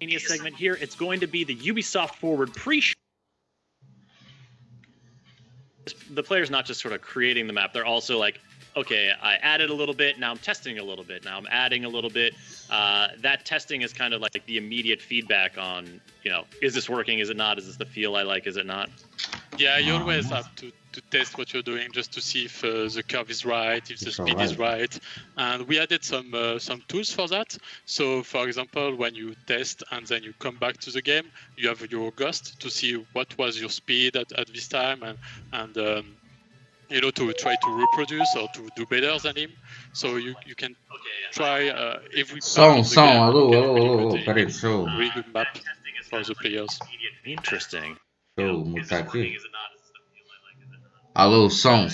Trackmania segment here. It's going to be the Ubisoft Forward pre-show. The player's not just sort of creating the map. They're also like, okay, I added a little bit. Now I'm testing a little bit. Now I'm adding a little bit. That testing is kind of like the immediate feedback on, is this working? Is it not? Is this the feel I like? Is it not? Yeah, you always have to test what you're doing just to see if the curve is right, if the speed is right. And we added some tools for that. So, for example, when you test and then you come back to the game, you have your ghost to see what was your speed at this time and to try to reproduce or to do better than him. So you can try every part of the game. Alô, peraí, deixa eu... Really good map for the players. Interesting. Deixa eu mutar aqui. Alô, som.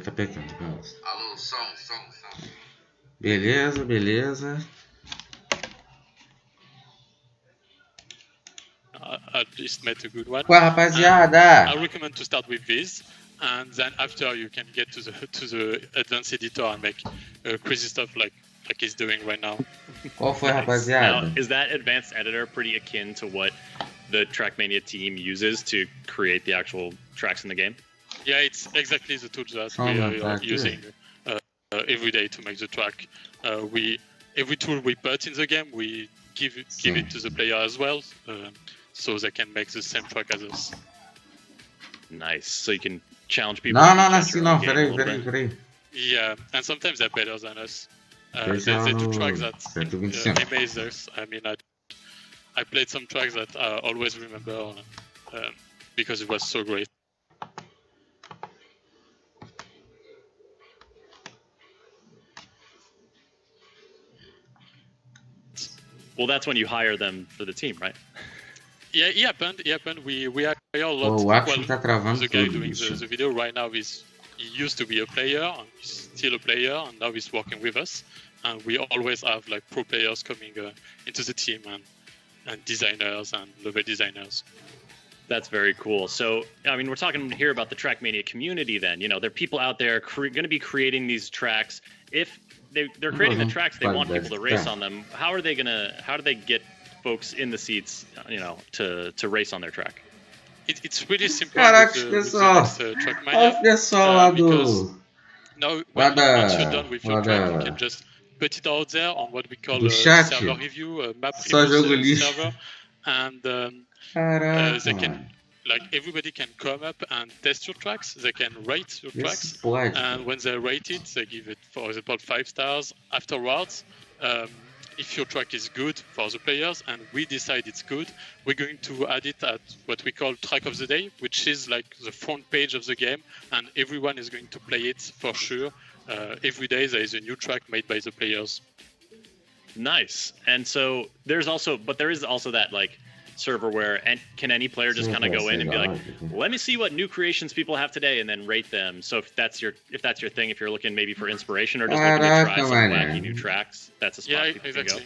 Tá pegando. Alô, som. Beleza. I just made a good one. Ué, rapaziada! I recommend to start with this, and then after you can get to the advanced editor and make crazy stuff like he's doing right now. Qual foi, rapaziada? Now, is that advanced editor pretty akin to what the Trackmania team uses to create the actual tracks in the game? Yeah, it's exactly the tool that we are using every day to make the track. Every tool we put in the game, we give it to the player as well, so they can make the same track as us. Nice. So you can challenge people. Não, peraí. Yeah, and sometimes they're better than us. They do tracks that amaze us. I mean, I played some tracks that I always remember because it was so great. Well, that's when you hire them for the team, right? Yeah, it happened. We hire a lot. The guy doing the video right now he used to be a player, and he's still a player, and now he's working with us. And we always have like pro players coming into the team and designers and level designers. That's very cool. So, I mean, we're talking here about the Trackmania community then. There are people out there going to be creating these tracks. If they're creating the tracks, they want people to race on them. How do they get folks in the seats, to race on their track? It's really simple. Caraca, pessoal. Pessoal lá do... Now, once you're done with your track, you can just put it out there on what we call a server review, a map review server, and they can, everybody can come up and test your tracks. They can rate your tracks, and when they rate it, they give it, for example, 5 stars. Afterwards, if your track is good for the players and we decide it's good, we're going to add it at what we call track of the day, which is like the front page of the game, and everyone is going to play it for sure. Every day there is a new track made by the players. Nice. And so there is also that server where can any player just kind of go in and be like, let me see what new creations people have today and then rate them. So if that's your thing, if you're looking maybe for inspiration or just looking to try some wacky new tracks, that's a spot people can go.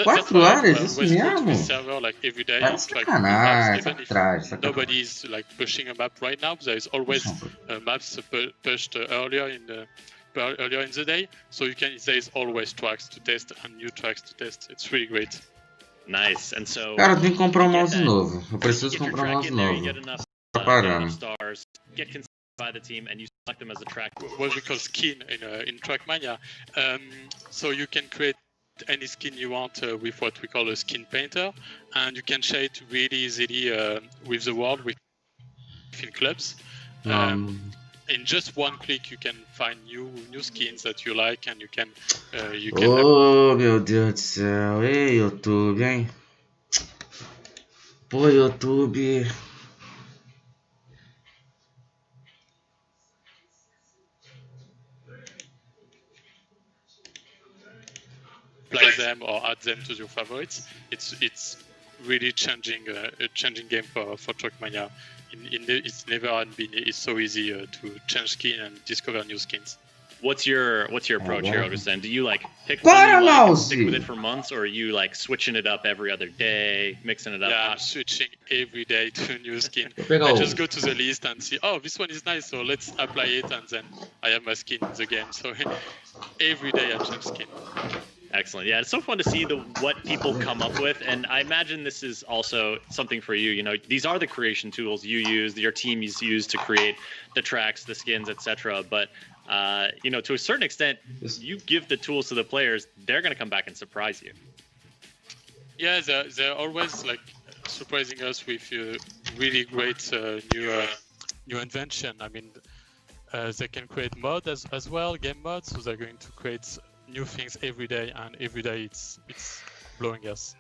4 horas, isso mesmo? Server, every day, sacanagem, nobody's pushing a map right now. There is always maps pushed earlier in the day, so there is always tracks to test and new tracks to test. It's really great. Nice. And so, cara, eu tenho que comprar um mouse novo. Eu preciso comprar um mouse novo. Tá parando. Get considered by the team and you select them as a track. What we call skin in Trackmania. So you can create any skin you want with what we call a skin painter, and you can share it really easily with the world within clubs. In just one click, you can find new skins that you like, and you can. Oh, meu Deus do céu! Ei, YouTube, hein? Pô, YouTube. Play them or add them to your favorites. It's really changing game for Trackmania. It's never had been. It's so easy to change skin and discover new skins. What's your approach here, Augustin? Do you like pick one you like and stick with it for months, or are you like switching it up every other day, mixing it up? Yeah, I'm switching every day to a new skin. I just go to the list and see, oh, this one is nice, so let's apply it, and then I have my skin in the game. So every day I change skin. Excellent. Yeah, it's so fun to see what people come up with, and I imagine this is also something for you. You know, these are the creation tools you use, your team use to create the tracks, the skins, etc. But you know, to a certain extent, you give the tools to the players, they're going to come back and surprise you. Yeah, they're always like surprising us with really great new invention. I mean, they can create mods as well, game mods, so they're going to create new things every day, and every day it's blowing us.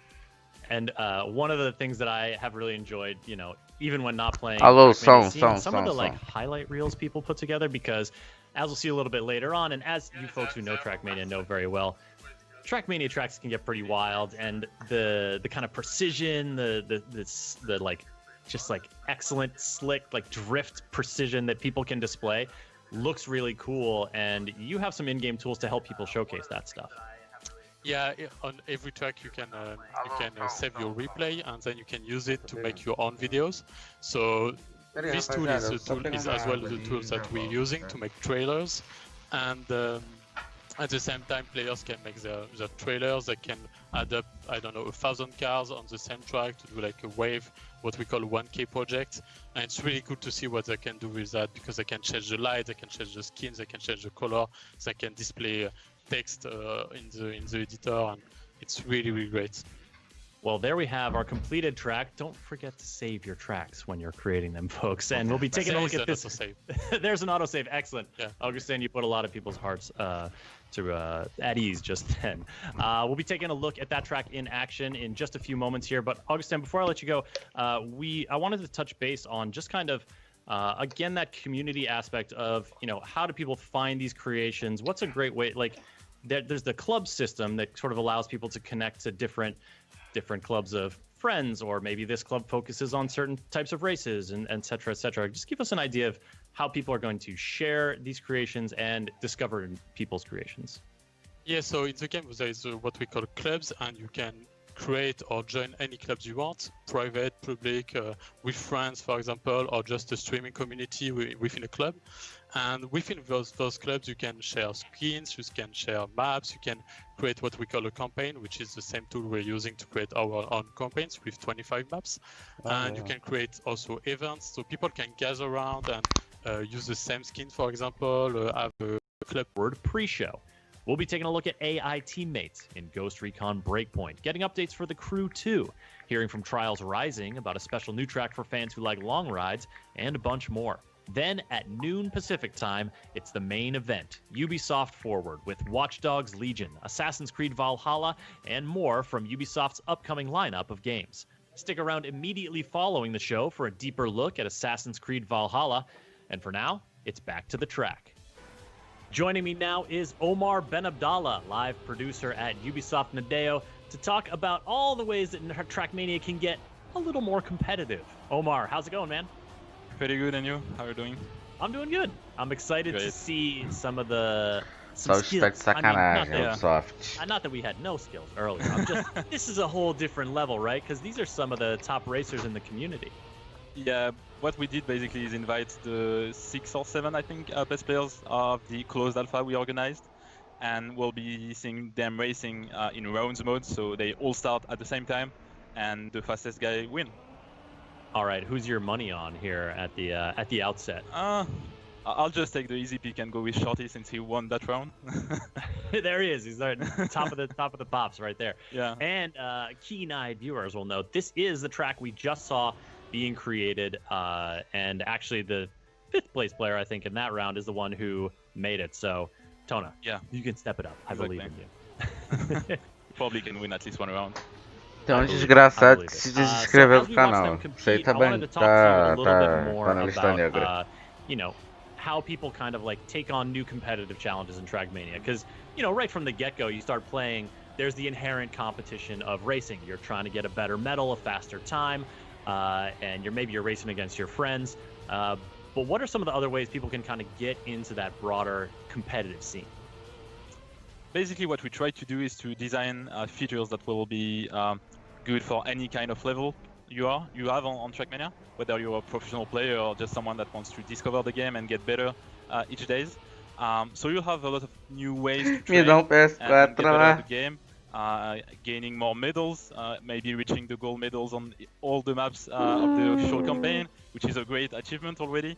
And one of the things that I have really enjoyed, you know, even when not playing, some of the like highlight reels people put together, because as we'll see a little bit later on, and as you folks who know Trackmania know very well, Trackmania tracks can get pretty wild, and the kind of precision, the like just like excellent slick like drift precision that people can display looks really cool, and you have some in-game tools to help people showcase that stuff. Yeah, on every track you can save your replay, and then you can use it to make your own videos. So this tool is as well the tools that we're using to make trailers, and at the same time players can make their trailers. They can add up, I don't know, 1,000 cars on the same track to do like a wave, what we call 1K project, and it's really cool to see what they can do with that, because they can change the light, they can change the skins, they can change the color, they can display text in the editor, and it's really, really great. Well, there we have our completed track. Don't forget to save your tracks when you're creating them, folks. And we'll be taking a look at this. There's an autosave. Excellent. Yeah. Augustin, you put a lot of people's hearts at ease just then. We'll be taking a look at that track in action in just a few moments here. But Augustin, before I let you go, I wanted to touch base on just kind of again that community aspect of, you know, how do people find these creations? What's a great way? Like, there's the club system that sort of allows people to connect to different clubs of friends, or maybe this club focuses on certain types of races, and et cetera, et cetera. Just give us an idea of how people are going to share these creations and discover people's creations. Yeah, so in the game there is what we call clubs, and you can create or join any clubs you want, private, public, with friends, for example, or just a streaming community within a club. And within those clubs, you can share skins, you can share maps, you can create what we call a campaign, which is the same tool we're using to create our own campaigns with 25 maps. You can create also events, so people can gather around and use the same skin, for example, have a club. Word pre-show. We'll be taking a look at AI teammates in Ghost Recon Breakpoint, getting updates for the crew too, hearing from Trials Rising about a special new track for fans who like long rides, and a bunch more. Then at noon Pacific time, it's the main event, Ubisoft Forward, with Watch Dogs Legion, Assassin's Creed Valhalla, and more from Ubisoft's upcoming lineup of games. Stick around immediately following the show for a deeper look at Assassin's Creed Valhalla, and for now, it's back to the track. Joining me now is Omar Ben Abdallah, live producer at Ubisoft Nadeo, to talk about all the ways that Trackmania can get a little more competitive. Omar, how's it going, man? Pretty good, and you? How are you doing? I'm doing good. I'm excited to see some of the skills. Ubisoft. Not that we had no skills earlier. I'm just this is a whole different level, right? Because these are some of the top racers in the community. Yeah, what we did basically is invite the 6 or 7, I think, best players of the closed alpha we organized, and we'll be seeing them racing in rounds mode, so they all start at the same time, and the fastest guy win. All right, who's your money on here at the outset? I'll just take the easy pick and go with Shorty since he won that round. There he is. He's there, top of the pops right there. Yeah. And keen-eyed viewers will note this is the track we just saw being created, and actually the 5th place player, I think, in that round is the one who made it. So, Tona, yeah, you can step it up. I believe in you. Probably can win at least one round. Tem um desgraçado que se desinscreveu do canal. Isso aí tá bem, tá na lista negra. You know, how people kind of like take on new competitive challenges in Trackmania, because, you know, right from the get-go, you start playing there's the inherent competition of racing. You're trying to get a better medal, a faster time, and maybe you're racing against your friends. But what are some of the other ways people can kind of get into that broader competitive scene? Basically, what we try to do is to design features that will be good for any kind of level you have on Trackmania, whether you're a professional player or just someone that wants to discover the game and get better each day. So you'll have a lot of new ways to train and get better at the game, gaining more medals, maybe reaching the gold medals on all the maps of the official campaign, which is a great achievement already.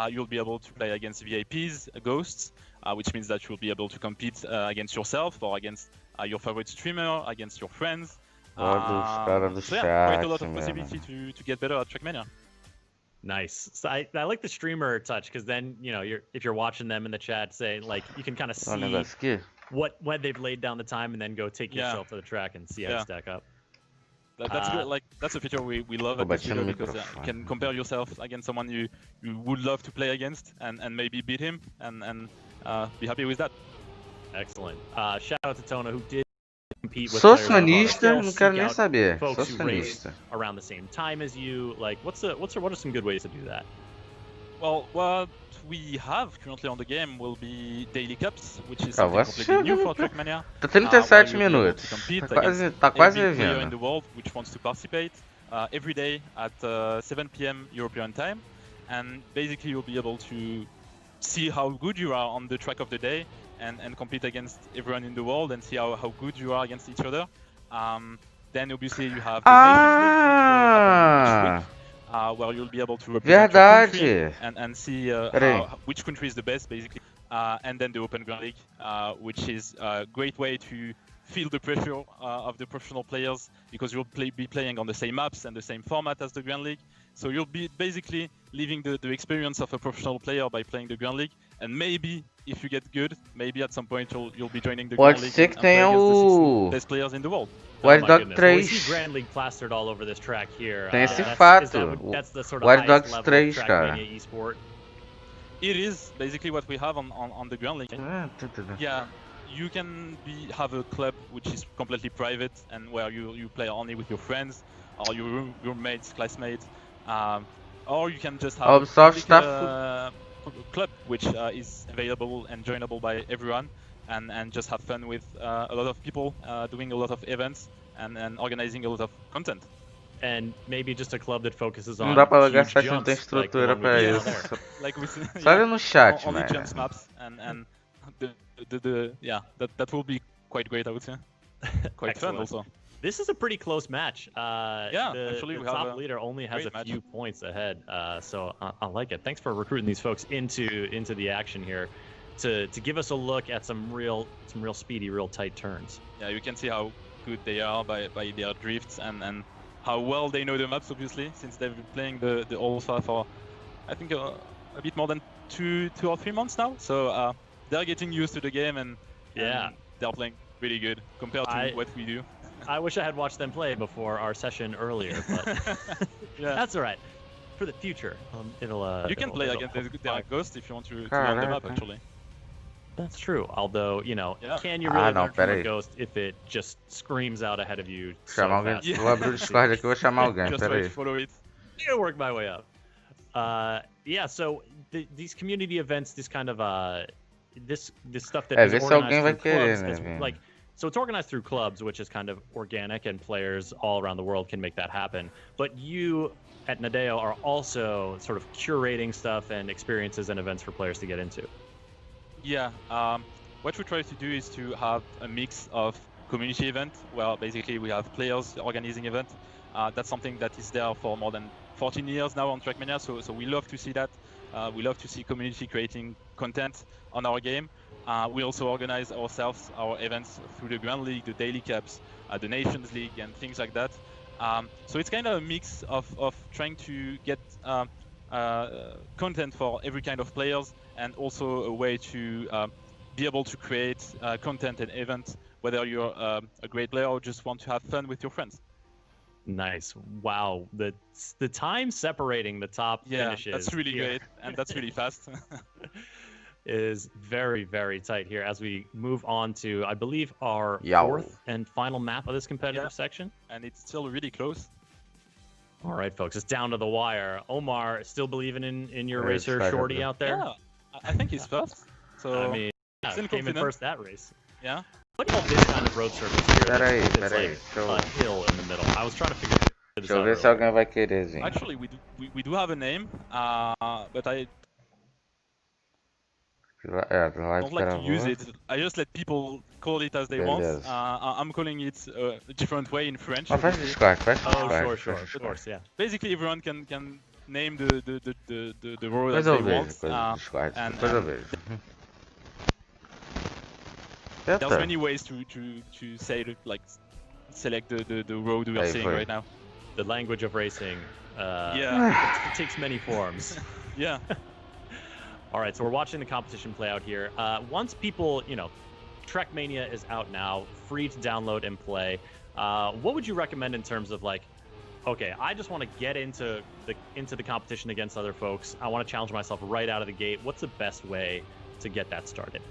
You'll be able to play against VIPs, ghosts, which means that you'll be able to compete against yourself or against your favorite streamer, against your friends. So yeah, quite a lot of possibility to get better at Trackmania. Nice. So I like the streamer touch, because then if you're watching them in the chat, say like you can kind of see when they've laid down the time and then go take yourself to the track and see how you stack up. That's good. Like that's a feature we love at this video, because you can compare yourself against someone you would love to play against and maybe beat him and be happy with that. Excellent. Shout out to Tona, who did compete with Sou sonista, não quero nem saber. Sou sonista. Around the same time as you. Like, what are some good ways to do that? Well, what we have currently on the game will be daily cups, which is something completely new for Trackmania. Tá 37 minutos. Tá quase player in the world which wants to participate every day at 7 p.m. European time, and basically you'll be able to see how good you are on the track of the day and compete against everyone in the world and see how good you are against each other. Then obviously you have the Nations League, where you'll be able to represent your country and see which country is the best, basically. And then the Open Grand League, which is a great way to feel the pressure of the professional players, because you'll be playing on the same maps and the same format as the Grand League. So you'll be basically living the experience of a professional player by playing the Grand League. And maybe if you get good, maybe at some point you'll be joining the Grand League and play against the best players in the world. Watch Dogs 3. We see Grand League plastered all over this track here. Tem esse fato. That's the sort of Watch Dogs highest 3, level cara. Trackmania esport. It is basically what we have on the Grand League. Yeah, you can have a club which is completely private and where you play only with your friends or your roommates, classmates, or you can just have a club which is available and joinable by everyone, and just have fun with a lot of people doing a lot of events and organizing a lot of content. And maybe just a club that focuses on Não dá pra gastar huge que não tem jumps, like estrutura pra isso. Like we Só olha no chat, only man. jumps maps and that will be quite great, I would say. Quite fun also. This is a pretty close match. Actually, the top leader only has a few points ahead, so I like it. Thanks for recruiting these folks into the action here, to give us a look at some real speedy, real tight turns. Yeah, you can see how good they are by their drifts and how well they know the maps, obviously, since they've been playing the alpha for I think a bit more than two or 3 months now. So they're getting used to the game and they're playing really good compared to what we do. I wish I had watched them play before our session earlier, but that's all right. For the future, you can play against their ghost if you want to learn the map, actually. That's true. Although, can you really learn from a ghost if it just screams out ahead of you so fast? Vou abrir o Discord aqui, vou chamar alguém, peraí. Follow it. I'll work my way up. So these community events, this kind of this stuff that is organized through clubs, so it's organized through clubs, which is kind of organic, and players all around the world can make that happen. But you at Nadeo are also sort of curating stuff and experiences and events for players to get into. Yeah, what we try to do is to have a mix of community event, where basically we have players organizing event. That's something that is there for more than 14 years now on Trackmania, so we love to see that. We love to see community creating content on our game. We also organize ourselves, our events through the Grand League, the Daily Cups, the Nations League, and things like that. So it's kind of a mix of trying to get content for every kind of players, and also a way to be able to create content and events, whether you're a great player or just want to have fun with your friends. Nice. Wow. The time separating the top finishes. That's really great, and that's really fast. is very, very tight here as we move on to, I believe, our fourth and final map of this competitive section. And it's still really close. All right, folks, it's down to the wire. Omar, still believing in your racer Shorty out there? Yeah, I think he's first. So I mean, came in first that race. Yeah. What about this kind of road surface here? It's like a hill in the middle. I was trying to figure this out. Deixa eu ver se alguém vai querer, gente. Actually, we do have a name, but I don't like to use it. I just let people call it as they want. I'm calling it a different way in French. Oh, faz Discord, faz Discord. Sure, of course, yeah. Basically, everyone can name the road as they want. There's many ways to say like select the road we are seeing right now. The language of racing. It takes many forms. Yeah. All right, so we're watching the competition play out here. Once people, Trackmania is out now, free to download and play. What would you recommend in terms of like, okay, I just want to get into the competition against other folks. I want to challenge myself right out of the gate. What's the best way to get that started?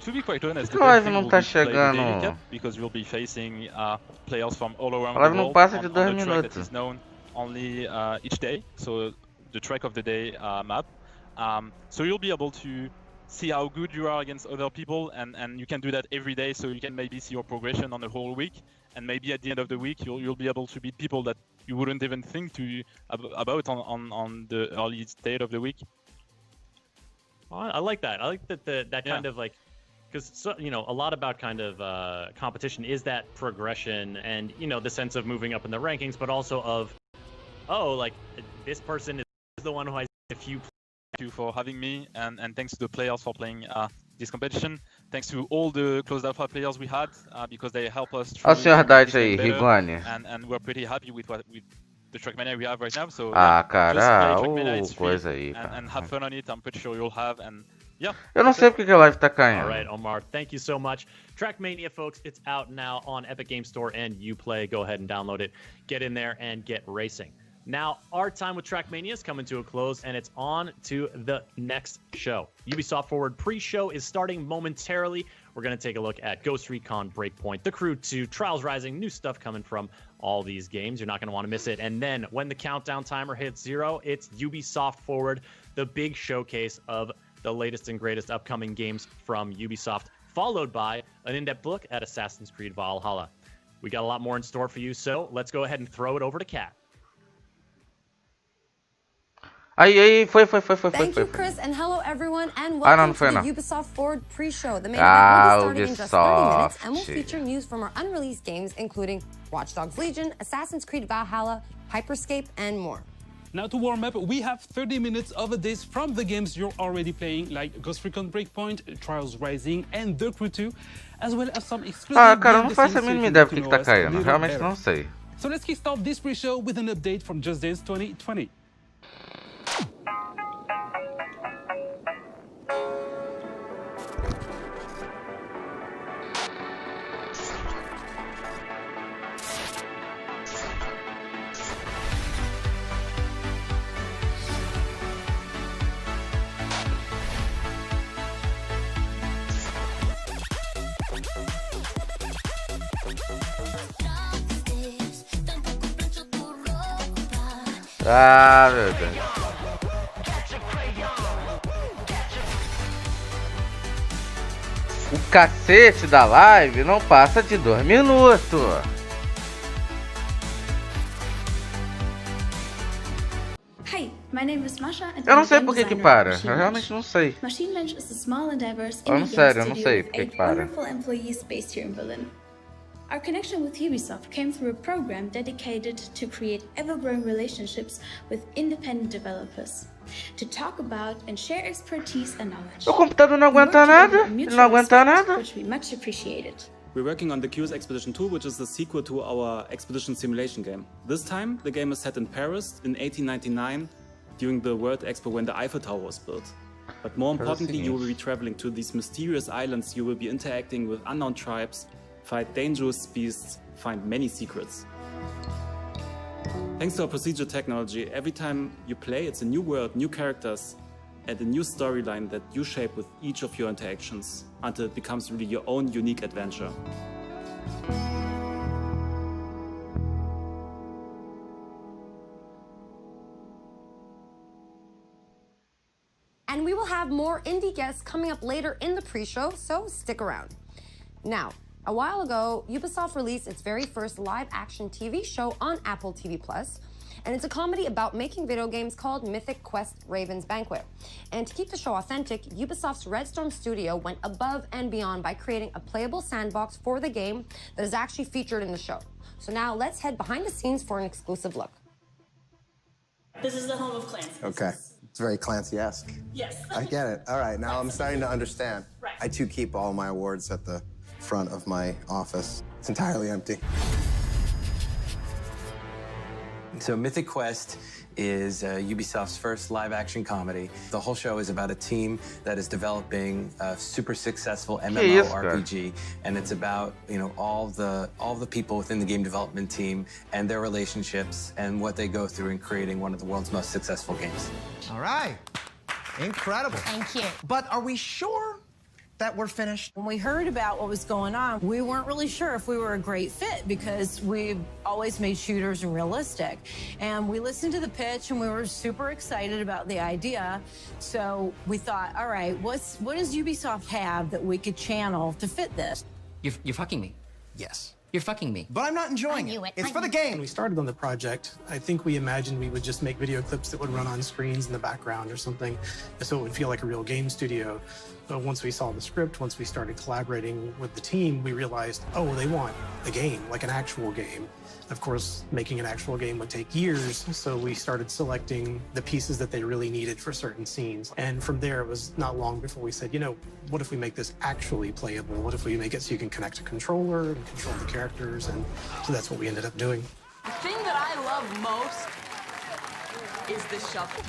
To be quite honest, the best thing will be to play the daily cup, because we'll be facing players from all around the world on the track that is known only each day. So the track of the day map. So you'll be able to see how good you are against other people, and you can do that every day, so you can maybe see your progression on the whole week, and maybe at the end of the week you'll be able to beat people that you wouldn't even think about on the early state of the week. I like that. I like that kind of like, because a lot about kind of competition is that progression and the sense of moving up in the rankings, but also of like this person is the one who has a few. Thank you for having me, and thanks to the players for playing this competition. Thanks to all the closed alpha players we had, because they help us. Olha o Sr. Haddad aí, Rigoni. And we're pretty happy with the Trackmania we have right now. So cara, coisa aí, and have fun on it. I'm pretty sure you'll have. And yeah. Eu não sei porque a live tá caindo. All right, Omar, thank you so much. Trackmania, folks, it's out now on Epic Games Store and Uplay. Go ahead and download it. Get in there and get racing. Now, our time with Trackmania is coming to a close, and it's on to the next show. Ubisoft Forward pre-show is starting momentarily. We're going to take a look at Ghost Recon Breakpoint, The Crew 2, Trials Rising, new stuff coming from all these games. You're not going to want to miss it. And then when the countdown timer hits 0, it's Ubisoft Forward, the big showcase of the latest and greatest upcoming games from Ubisoft, followed by an in-depth look at Assassin's Creed Valhalla. We got a lot more in store for you, so let's go ahead and throw it over to Kat. Aí, foi. Thank you, Chris, and hello everyone, and welcome to the Ubisoft Forward pre-show. The main event will be starting in just 30 minutes, and will feature news from our unreleased games, including Watch Dogs Legion, Assassin's Creed Valhalla, Hyperscape, and more. Now to warm up, we have 30 minutes of a days from the games you're already playing, like Ghost Recon Breakpoint, Trials Rising, and The Crew 2, as well as some exclusive cara, eu não faço a mínima ideia do que tá caindo. Realmente não sei. So let's kick off this pre-show with an update from Just Dance 2020. Ah, meu Deus. O cacete da live não passa de 2 minutos. Hi, my name is Masha and eu não sei por que para. Eu realmente não sei. Machine Bench is a small and diverse indie game studio with 8 wonderful employees based here in Berlin. Our connection with Ubisoft came through a program dedicated to create ever-growing relationships with independent developers, to talk about and share expertise and knowledge. O computador não aguenta nada, ele não aguenta nada. Which we much appreciated. We're working on the Curious Expedition 2, which is the sequel to our expedition simulation game. This time, the game is set in Paris in 1899, during the World Expo when the Eiffel Tower was built. But more importantly, you will be traveling to these mysterious islands, you will be interacting with unknown tribes, fight dangerous beasts, find many secrets. Thanks to our procedure technology, every time you play, it's a new world, new characters, and a new storyline that you shape with each of your interactions until it becomes really your own unique adventure. And we will have more indie guests coming up later in the pre-show, so stick around. Now, a while ago, Ubisoft released its very first live-action TV show on Apple TV+, and it's a comedy about making video games called Mythic Quest Raven's Banquet. And to keep the show authentic, Ubisoft's Red Storm studio went above and beyond by creating a playable sandbox for the game that is actually featured in the show. So now let's head behind the scenes for an exclusive look. This is the home of Clancy. Okay. It's very Clancy-esque. Yes. I get it. All right, now I'm starting to understand. Right. I, too, keep all my awards at the front of my office. It's entirely empty. So Mythic Quest is Ubisoft's first live-action comedy. The whole show is about a team that is developing a super successful MMORPG, and it's about, you know, all the people within the game development team and their relationships and what they go through in creating one of the world's most successful games. All right. Incredible. Thank you. But are we sure that we're finished? When we heard about what was going on, we weren't really sure if we were a great fit because we've always made shooters realistic. And we listened to the pitch and we were super excited about the idea. So we thought, all right, what does Ubisoft have that we could channel to fit this? You're fucking me. Yes. You're fucking me. But I'm not enjoying it. It's for the game. When we started on the project, I think we imagined we would just make video clips that would run on screens in the background or something, so it would feel like a real game studio. But once we saw the script, once we started collaborating with the team, we realized, oh, they want a game, like an actual game. Of course, making an actual game would take years, so we started selecting the pieces that they really needed for certain scenes. And from there, it was not long before we said, you know, what if we make this actually playable? What if we make it so you can connect a controller and control the characters? And so that's what we ended up doing. The thing that I love most is the shuffle.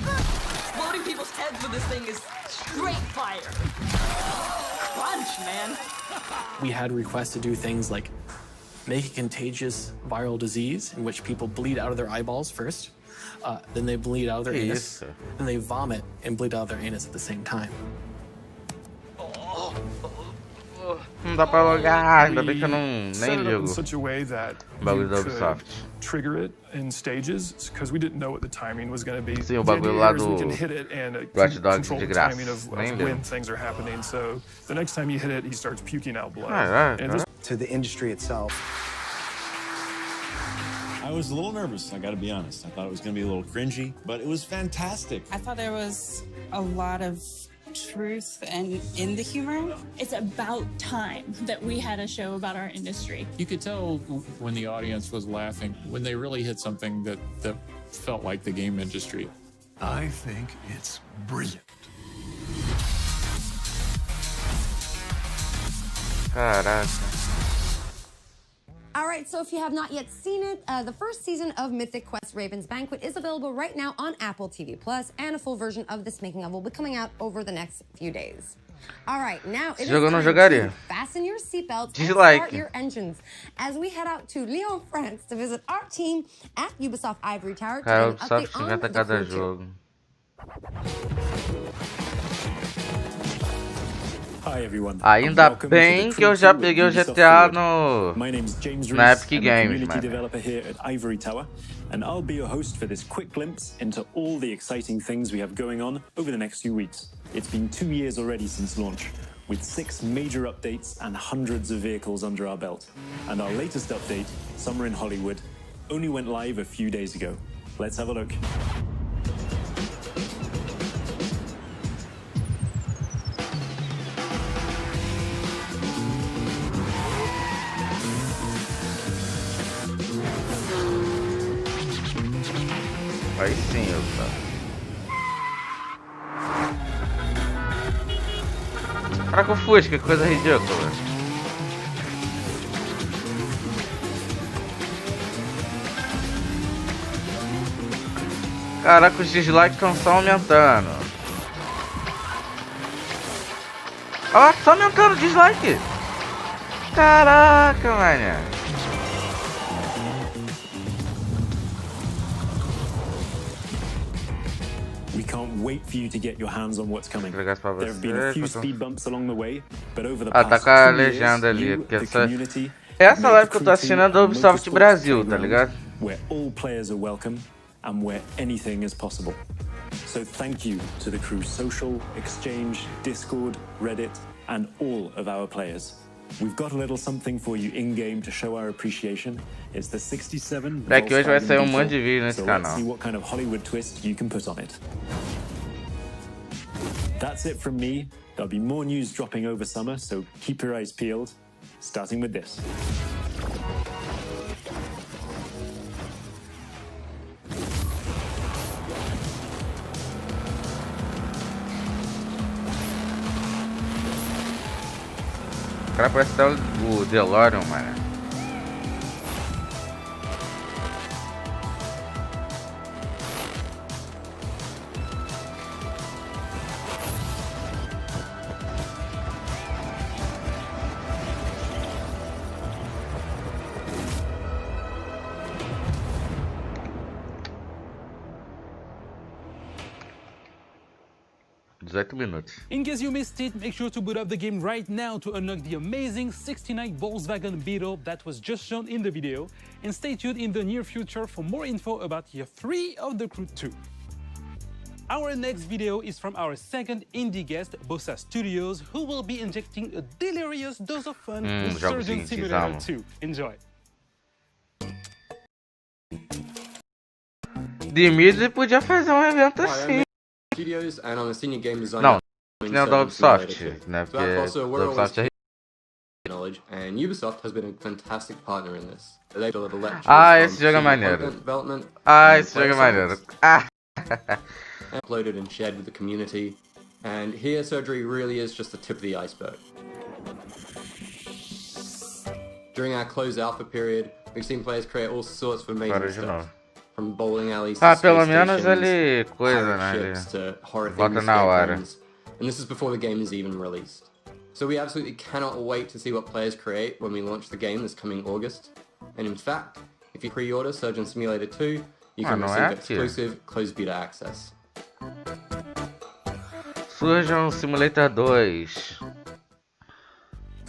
Exploding people's heads with this thing is straight fire. Crunch, man. We had requests to do things like make a contagious viral disease in which people bleed out of their eyeballs first, then they bleed out of their anus, then they vomit and bleed out of their anus at the same time. Não dá pra logar, ainda bem que eu nem jogo. Such a way that bagulho da Ubisoft. Trigger it in stages because we didn't know what the timing was going to be. Sim, o bagulho lá do we can hit it and Watch Dogs control de the graça. timing of when things are happening. So the next time you hit it, he starts puking out blood. And to the industry itself. I was a little nervous, I gotta be honest. I thought it was gonna be a little cringy, but it was fantastic. I thought there was a lot of truth and in the humor. It's about time that we had a show about our industry. You could tell when the audience was laughing, when they really hit something that felt like the game industry. I think it's brilliant. Caraca. All right, so if you have not yet seen it, the first season of Mythic Quest Raven's Banquet is available right now on Apple TV+, and a full version of this making of will be coming out over the next few days. All right, now it is time to fasten your seatbelts and start your engines as we head out to Lyon, France to visit our team at Ubisoft Ivory Tower to get an update on the crew. Hi everyone. Ainda bem que eu já peguei o GTA na Epic Games, community developer here at Ivory Tower, and I'll be your host for this quick glimpse into all the exciting things we have going on over the next few weeks. It's been 2 years already since launch, with 6 major updates and hundreds of vehicles under our belt. And our latest update, Summer in Hollywood, only went live a few days ago. Let's have a look. Aí sim, eu Caraca, o Fusca, que coisa ridícula. Caraca, os dislikes estão só aumentando. Olha lá, só aumentando o dislike. Caraca, mano. wait for you to get your hands on what's coming. There have been a few speed bumps along the way, but over the past 2 years, you, the community, essa live que eu tô assistindo é do Ubisoft Brasil, tá ligado? Where all players are welcome and where anything is possible. So thank you to the Crew Social, Exchange, Discord, Reddit, and all of our players. We've got a little something for you in-game to show our appreciation. It's the 67 Daqui hoje vai sair monte de vídeo nesse canal. Let's see what kind of Hollywood twist you can put on it. That's it from me. There'll be more news dropping over summer, so keep your eyes peeled, starting with this. O cara parece até o DeLorean, mano. In case you missed it, make sure to boot up the game right now to unlock the amazing 69 Volkswagen Beetle that was just shown in the video, and stay tuned in the near future for more info about Year 3 of The Crew 2. Our next video is from our second indie guest, Bossa Studios, who will be injecting a delirious dose of fun with Surgeon Simulator 2. Enjoy! Dimitri podia fazer evento assim. Studios, and I'm a senior game designer. Não, não é da Ubisoft, né? Porque Ubisoft é knowledge, and Ubisoft has been a fantastic partner in this. They deliver lectures. Esse jogo é maneiro. Esse jogo é maneiro. Uploaded and shared with the community, and here surgery really is just the tip of the iceberg. During our closed alpha period, we've seen players create all sorts of amazing stuff. From bowling alleys to pelo menos ele coisa, né? Bota na hora. And this is before the game is even released. So we absolutely cannot wait to see what players create when we launch the game this coming August. And in fact, if you pre-order Surgeon Simulator 2, you can receive exclusive closed beta access. Surgeon Simulator 2.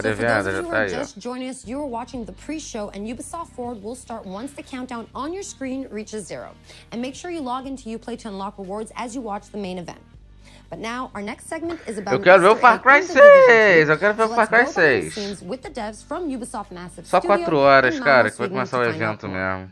So for those of you who are just joining us, you are watching the pre-show, and Ubisoft Forward will start once the countdown on your screen reaches 0. And make sure you log into Uplay to unlock rewards as you watch the main event. But now, our next segment is about... Eu quero ver o Far Cry 6! Eu quero ver o Far Cry 6! With the devs from Ubisoft Massive Só 4 horas, cara, que vai começar o evento mesmo.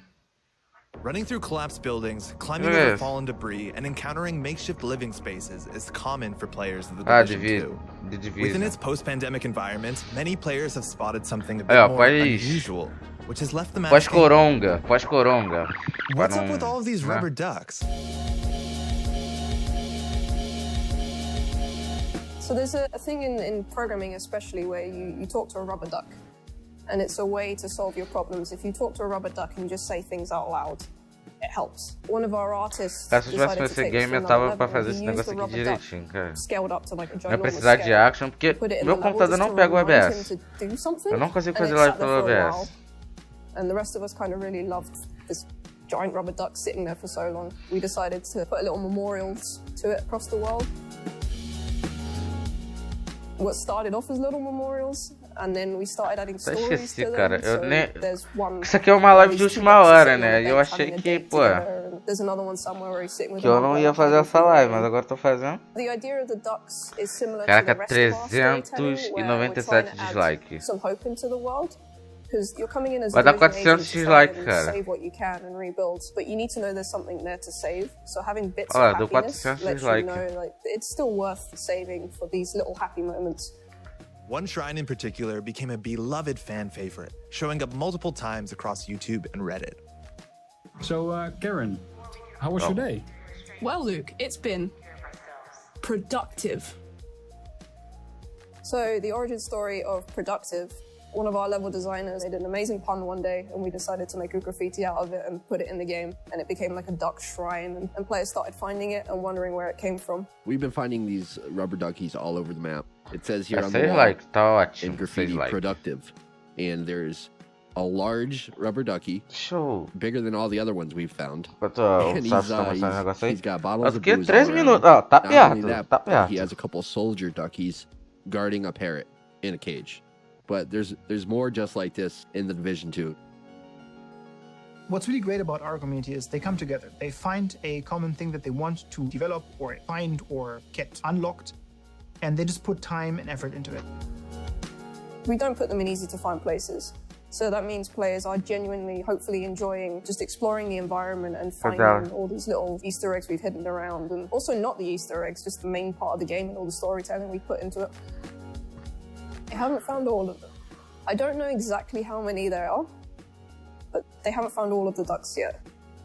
Running through collapsed buildings, climbing over fallen debris, and encountering makeshift living spaces is common for players of the Division 2. Within its post-pandemic environment, many players have spotted something a bit more unusual, which has left them asking, pós-coronga. What's up with all of these rubber ducks? So there's a thing in programming especially where you talk to a rubber duck. And it's a way to solve your problems. If you talk to a rubber duck and just say things out loud, it helps. One of our artists decided to take this to another level. He used the rubber duck scaled up to like a ginormous precisar de scale. action, porque meu computador não pega o OBS. Eu não consigo fazer live pelo OBS. And the rest of us kind of really loved this giant rubber duck sitting there for so long. We decided to put a little memorials to it across the world. What started off as little memorials, and then we started adding stories to them. Cara, so there's one. Isso aqui é uma live de última hora, né? E eu achei que, pô, there's another one somewhere where he's sitting with que eu não ia fazer essa live, mas agora tô fazendo. The idea of the ducks is similar Caraca, to the rest of our storytelling, where we're trying to dislikes. Some hope into the world. Because you're coming in as vai dar 400 dislikes, cara. Save what you can and rebuild, but you need to know there's something there to save. So having bits of happiness lets you know like it's still worth saving for these little happy moments. One shrine in particular became a beloved fan favorite, showing up multiple times across YouTube and Reddit. So, Karen, how was your day? Well, Luke, it's been productive. So the origin story of productive, one of our level designers made an amazing pun one day, and we decided to make a graffiti out of it and put it in the game, and it became like a duck shrine, and players started finding it and wondering where it came from. We've been finding these rubber duckies all over the map. It says here on the wall in graffiti productive, and there's a large rubber ducky, bigger than all the other ones we've found. And he's got bottles of booze all 3 around. minutos. Ó, tá Not only perto, that, tá but perto. he has a couple soldier duckies guarding a parrot in a cage. But there's more just like this in the Division 2. What's really great about our community is they come together. They find a common thing that they want to develop or find or get unlocked, and they just put time and effort into it. We don't put them in easy to find places. So that means players are genuinely, hopefully enjoying just exploring the environment and finding all these little Easter eggs we've hidden around. And also not the Easter eggs, just the main part of the game and all the storytelling we put into it. I haven't found all of them. I don't know exactly how many there are, but they haven't found all of the ducks yet.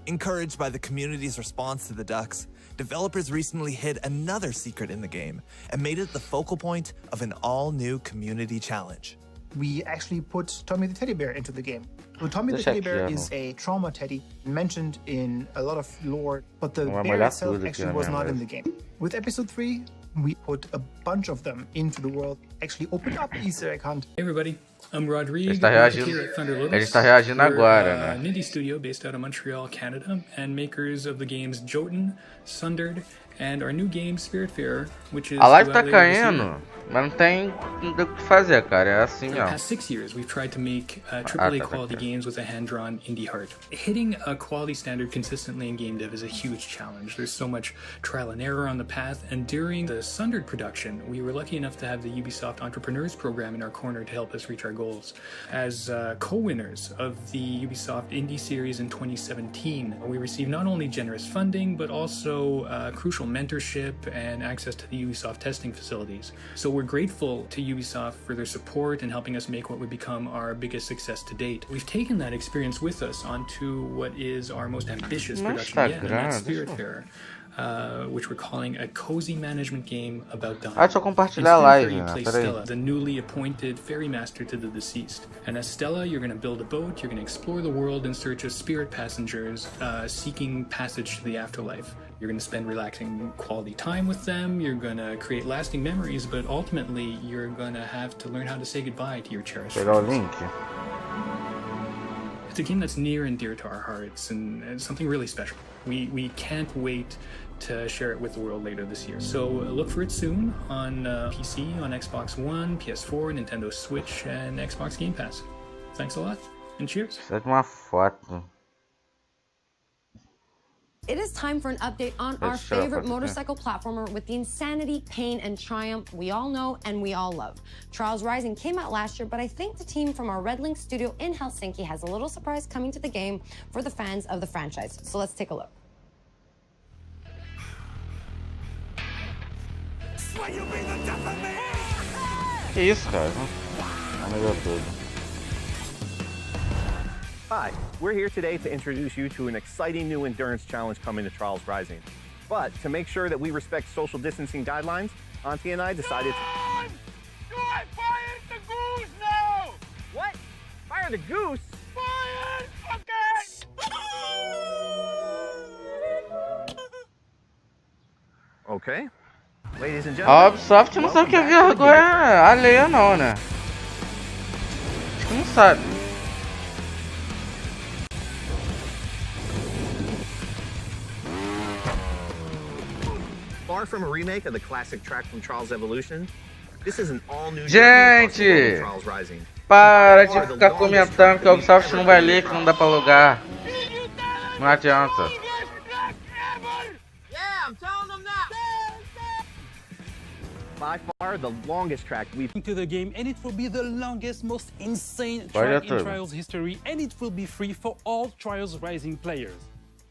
Encouraged by the community's response to the ducks, developers recently hid another secret in the game and made it the focal point of an all-new community challenge. We actually put Tommy the teddy bear into the game. So Tommy the teddy bear is a trauma teddy mentioned in a lot of lore, but the bear itself actually was not in the game. With episode 3, we put a bunch of them into the world, actually opened up the Easter egg hunt. Hey everybody, I'm Rodrigo. Ele está reagindo agora, né? An indie studio based out of Montreal, Canada, and makers of the games Jotun, Sundered, and our new game Spiritfarer, which is a live tá caindo, mas não tem o que fazer, cara. É assim mesmo. For the past 6 years, we've tried to make AAA quality games with a hand-drawn indie heart. Hitting a quality standard consistently in game dev is a huge challenge. There's so much trial and error on the path, and during the Sundered production, we were lucky enough to have the Ubisoft Entrepreneurs program in our corner to help us reach our goals. As co-winners of the Ubisoft Indie Series in 2017, we received not only generous funding, but also crucial mentorship and access to the Ubisoft testing facilities. So we're grateful to Ubisoft for their support and helping us make what would become our biggest success to date. We've taken that experience with us onto what is our most ambitious production yet, and that's Spiritfarer, which we're calling a cozy management game about dying. Deixa eu compartilhar a live, you play Stella, the newly appointed ferry master to the deceased. And as Stella, you're going to build a boat, you're going to explore the world in search of spirit passengers seeking passage to the afterlife. You're going to spend relaxing quality time with them, you're going to create lasting memories, but ultimately you're going to have to learn how to say goodbye to your cherished friends. It's a game that's near and dear to our hearts and something really special. We can't wait to share it with the world later this year. So look for it soon on PC, on Xbox One, PS4, Nintendo Switch, and Xbox Game Pass. Thanks a lot, and cheers. It is time for an update on our favorite motorcycle platformer with the insanity, pain, and triumph we all know and we all love. Trials Rising came out last year, but I think the team from our Red Link studio in Helsinki has a little surprise coming to the game for the fans of the franchise. So let's take a look. Que isso, cara? Melhor tudo. Hi, we're here today to introduce you to an exciting new endurance challenge coming to Trials Rising. But to make sure that we respect social distancing guidelines, Auntie and I decided to... Fire the goose now! What? Fire the goose? Fire! Okay. Ladies and A gentlemen... Ubisoft não sabe o que é vergonha alheia não, né? Acho que não sabe. Far from a remake of the classic track from Trials Evolution, this is an all-new gente, Trials Rising. Para de ficar comentando que a Ubisoft não vai ler, que não dá pra logar. Não adianta. Yeah, I'm telling them that. By far the longest track we've into the game, and it will be the longest, most insane track in Trials history, and it will be free for all Trials Rising players.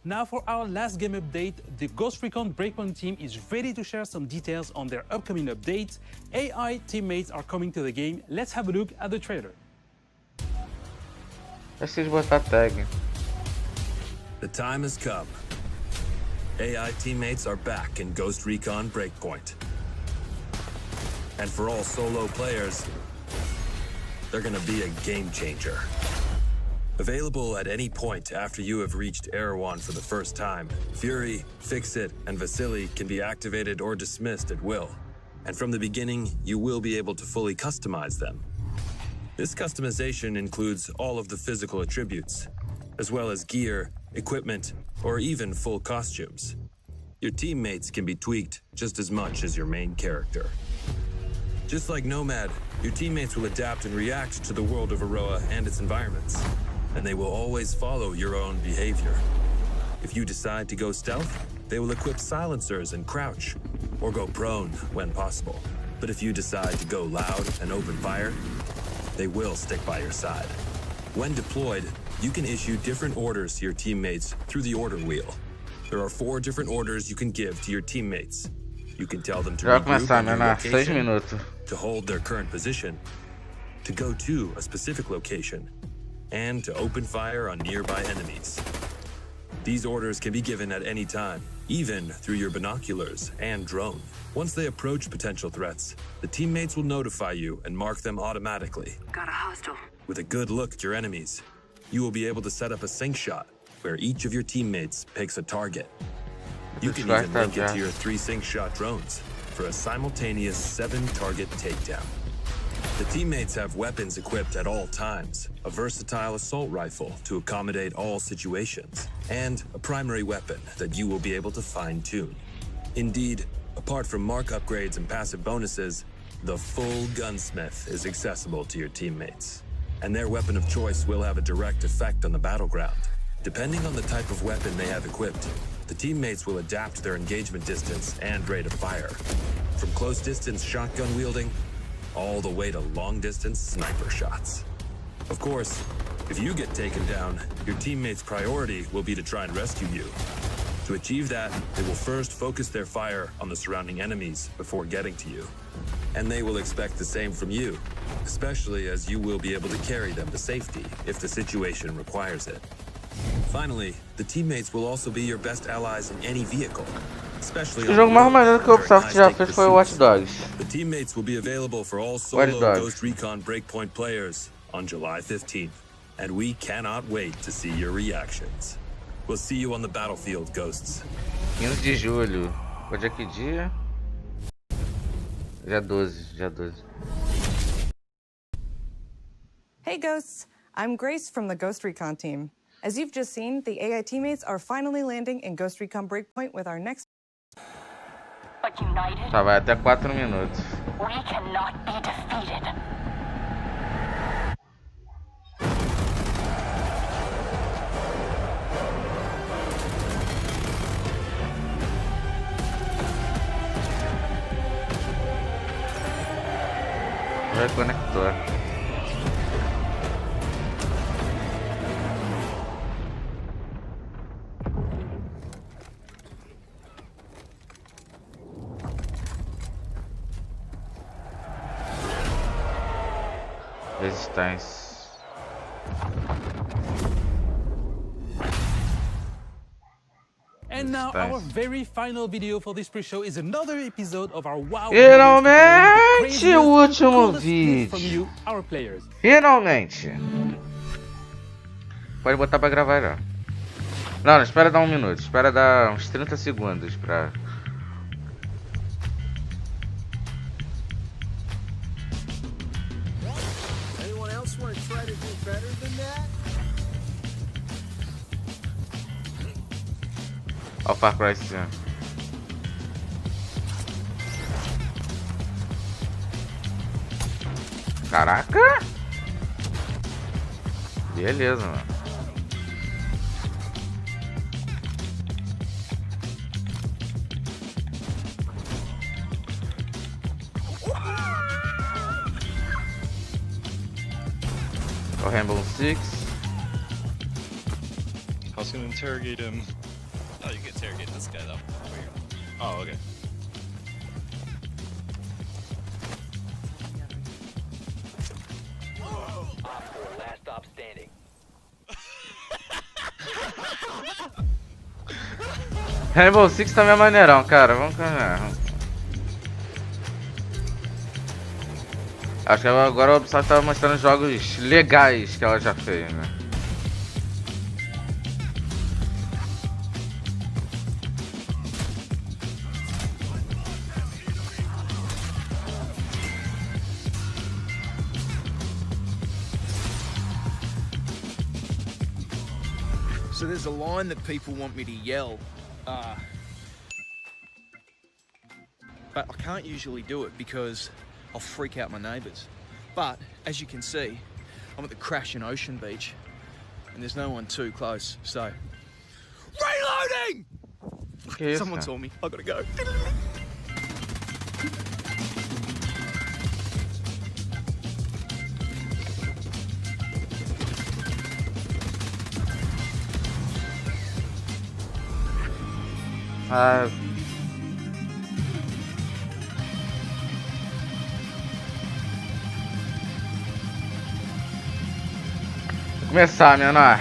Now for our last game update, the Ghost Recon Breakpoint team is ready to share some details on their upcoming updates. AI teammates are coming to the game. Let's have a look at the trailer. Esqueci de botar tag. The time has come. AI teammates are back in Ghost Recon Breakpoint. And for all solo players, they're gonna be a game changer. Available at any point after you have reached Erewhon for the first time, Fury, Fixit, and Vasily can be activated or dismissed at will. And from the beginning, you will be able to fully customize them. This customization includes all of the physical attributes, as well as gear, equipment, or even full costumes. Your teammates can be tweaked just as much as your main character. Just like Nomad, your teammates will adapt and react to the world of Aroa and its environments, and they will always follow your own behavior. If you decide to go stealth, they will equip silencers and crouch, or go prone when possible. But if you decide to go loud and open fire, they will stick by your side. When deployed, you can issue different orders to your teammates through the order wheel. There are 4 different orders you can give to your teammates. You can tell them to regroup on your location, to hold their current position, to go to a specific location, and to open fire on nearby enemies. These orders can be given at any time, even through your binoculars and drone. Once they approach potential threats, the teammates will notify you and mark them automatically. Got a hostile. With a good look at your enemies, you will be able to set up a sync shot where each of your teammates picks a target. You can even link it to your 3 sync shot drones for a simultaneous 7-target takedown. The teammates have weapons equipped at all times, a versatile assault rifle to accommodate all situations, and a primary weapon that you will be able to fine-tune. Indeed, apart from mark upgrades and passive bonuses, the full gunsmith is accessible to your teammates, and their weapon of choice will have a direct effect on the battleground. Depending on the type of weapon they have equipped, the teammates will adapt their engagement distance and rate of fire, from close-distance shotgun wielding all the way to long-distance sniper shots. Of course, if you get taken down, your teammates' priority will be to try and rescue you. To achieve that, they will first focus their fire on the surrounding enemies before getting to you. And they will expect the same from you, especially as you will be able to carry them to safety if the situation requires it. Finally, the teammates will also be your best allies in any vehicle, especially o jogo mais maneiro que a Ubisoft já fez foi o Watch Dogs. The teammates will be available for all solo Ghost Recon Breakpoint players on July 15th, and we cannot wait to see your reactions. We'll see you on the battlefield, Ghosts. 15 de julho. Hoje é que dia? Dia 12. Hey Ghosts, I'm Grace from the Ghost Recon team. As you've just seen, the AI teammates are finally landing in Ghost Recon Breakpoint with our next... But united, Tá, vai até 4 minutos. We cannot be defeated. Vai conector. Resistance. And now our very final video for this pre-show is another episode of our WoW. Finalmente o último vídeo. Finalmente. Pode botar pra gravar já. Não, espera dar 1 minuto. Espera dar uns 30 segundos pra... Olha o Far Cry esse ano. Caraca! Beleza, mano. O Rainbow Six. I was gonna interrogate him. Oh, you can interrogate this guy though. Oh, okay. Last stop standing. Rainbow Six também é maneirão, cara. Vamos caminhar. Acho que agora a Ubisoft tá mostrando jogos legais que ela já fez, né? So there's a line that people want me to yell, but I can't usually do it because I'll freak out my neighbours. But as you can see, I'm at the Crashing Ocean Beach and there's no one too close, so... Reloading! Que isso, Someone cara? told me, I gotta go. Vou começar, menor.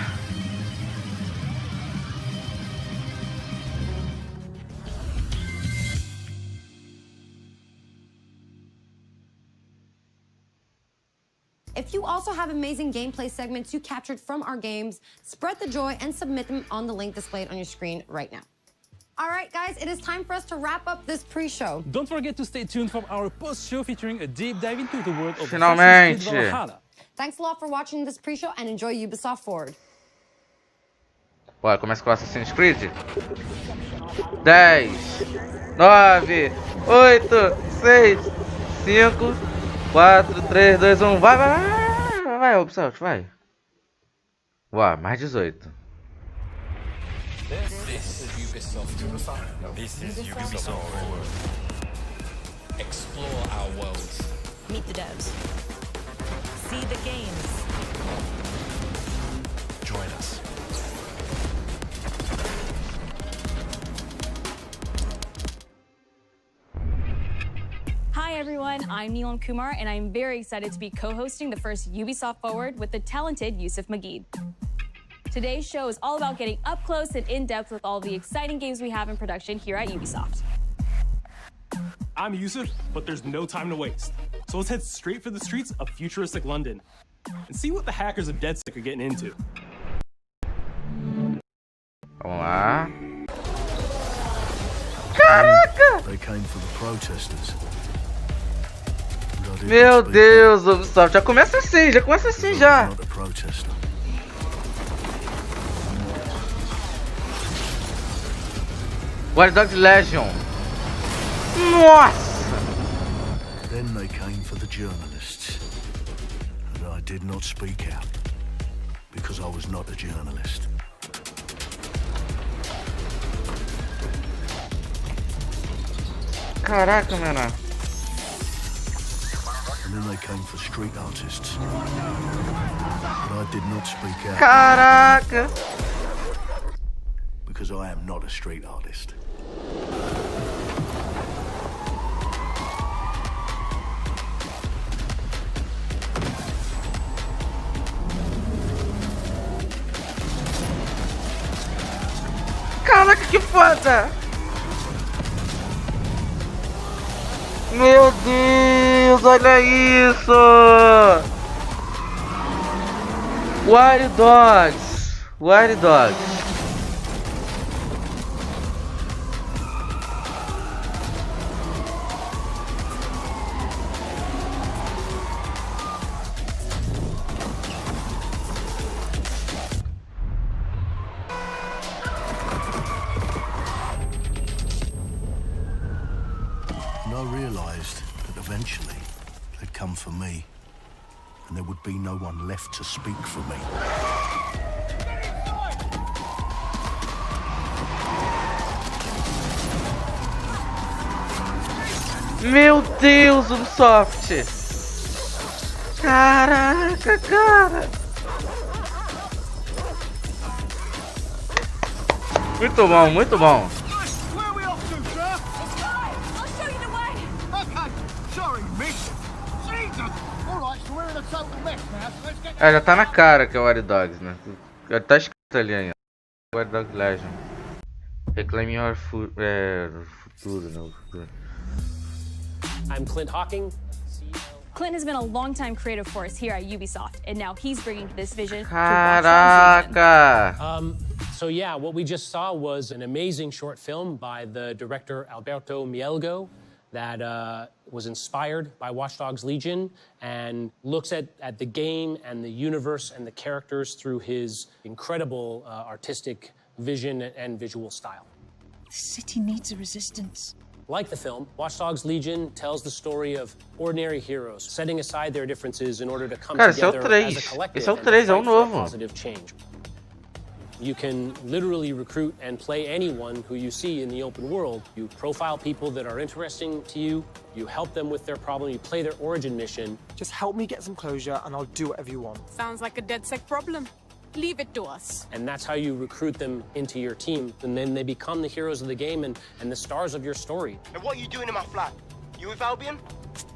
If you also have amazing gameplay segments you captured from our games, spread the joy and submit them on the link displayed on your screen right now. All right, guys, it is time for us to wrap up this pre-show. Don't forget to stay tuned for our post-show featuring a deep dive into the world of Finalmente. Assassin's Creed Valhalla. Thanks a lot for watching this pre-show and enjoy Ubisoft Forward. Bora, começa com Assassin's Creed. 10, 9, 8, 6, 5, 4, 3, 2, 1. Vai, Ubisoft, vai. Uau, mais 18. This is Ubisoft. This is Ubisoft Forward. Explore our worlds. Meet the devs. See the games. Join us. Hi everyone, I'm Neelam Kumar and I'm very excited to be co-hosting the first Ubisoft Forward with the talented Yusuf Mageed. Today's show is all about getting up close and in-depth with all the exciting games we have in production here at Ubisoft. I'm Yusuf, but there's no time to waste. So let's head straight for the streets of futuristic London and see what the hackers of DeadSick are getting into. Vamos lá. Caraca! They came for the protesters. Meu Deus, Ubisoft, já começa assim já. Watch Dogs Legion. Nossa! Then they came for the journalists. And I did not speak out because I was not a journalist. Caraca, menor. And then they came for street artists. But I did not speak out. Caraca! Because I am not a street artist. Caraca, que foda! Meu Deus, olha isso! Wild Dogs! Wild Dogs! And I realised that eventually they'd come for me, and there would be no one left to speak for me. Meu Deus, Ubisoft! Caraca, cara! Muito bom, muito bom! É, já tá na cara que é o Wild Dogs, né? Já tá escrito ali ainda. Wild Dogs Legion. Reclaim your futuro, né? I'm Clint Hawking. Clint has been a long-time creative force here at Ubisoft, and now he's bringing this vision to Watch Caraca! So yeah, what we just saw was an amazing short film by the director Alberto Mielgo. that was inspired by Watch Dogs Legion and looks at the game and the universe and the characters through his incredible artistic vision and visual style. The city needs a resistance. Like the film, Watch Dogs Legion tells the story of ordinary heroes setting aside their differences in order to come together as a collective and fight for positive change. You can literally recruit and play anyone who you see in the open world. You profile people that are interesting to you, you help them with their problem, you play their origin mission. Just help me get some closure and I'll do whatever you want. Sounds like a DedSec problem. Leave it to us. And that's how you recruit them into your team. And then they become the heroes of the game and the stars of your story. And what are you doing in my flat? You with Albion?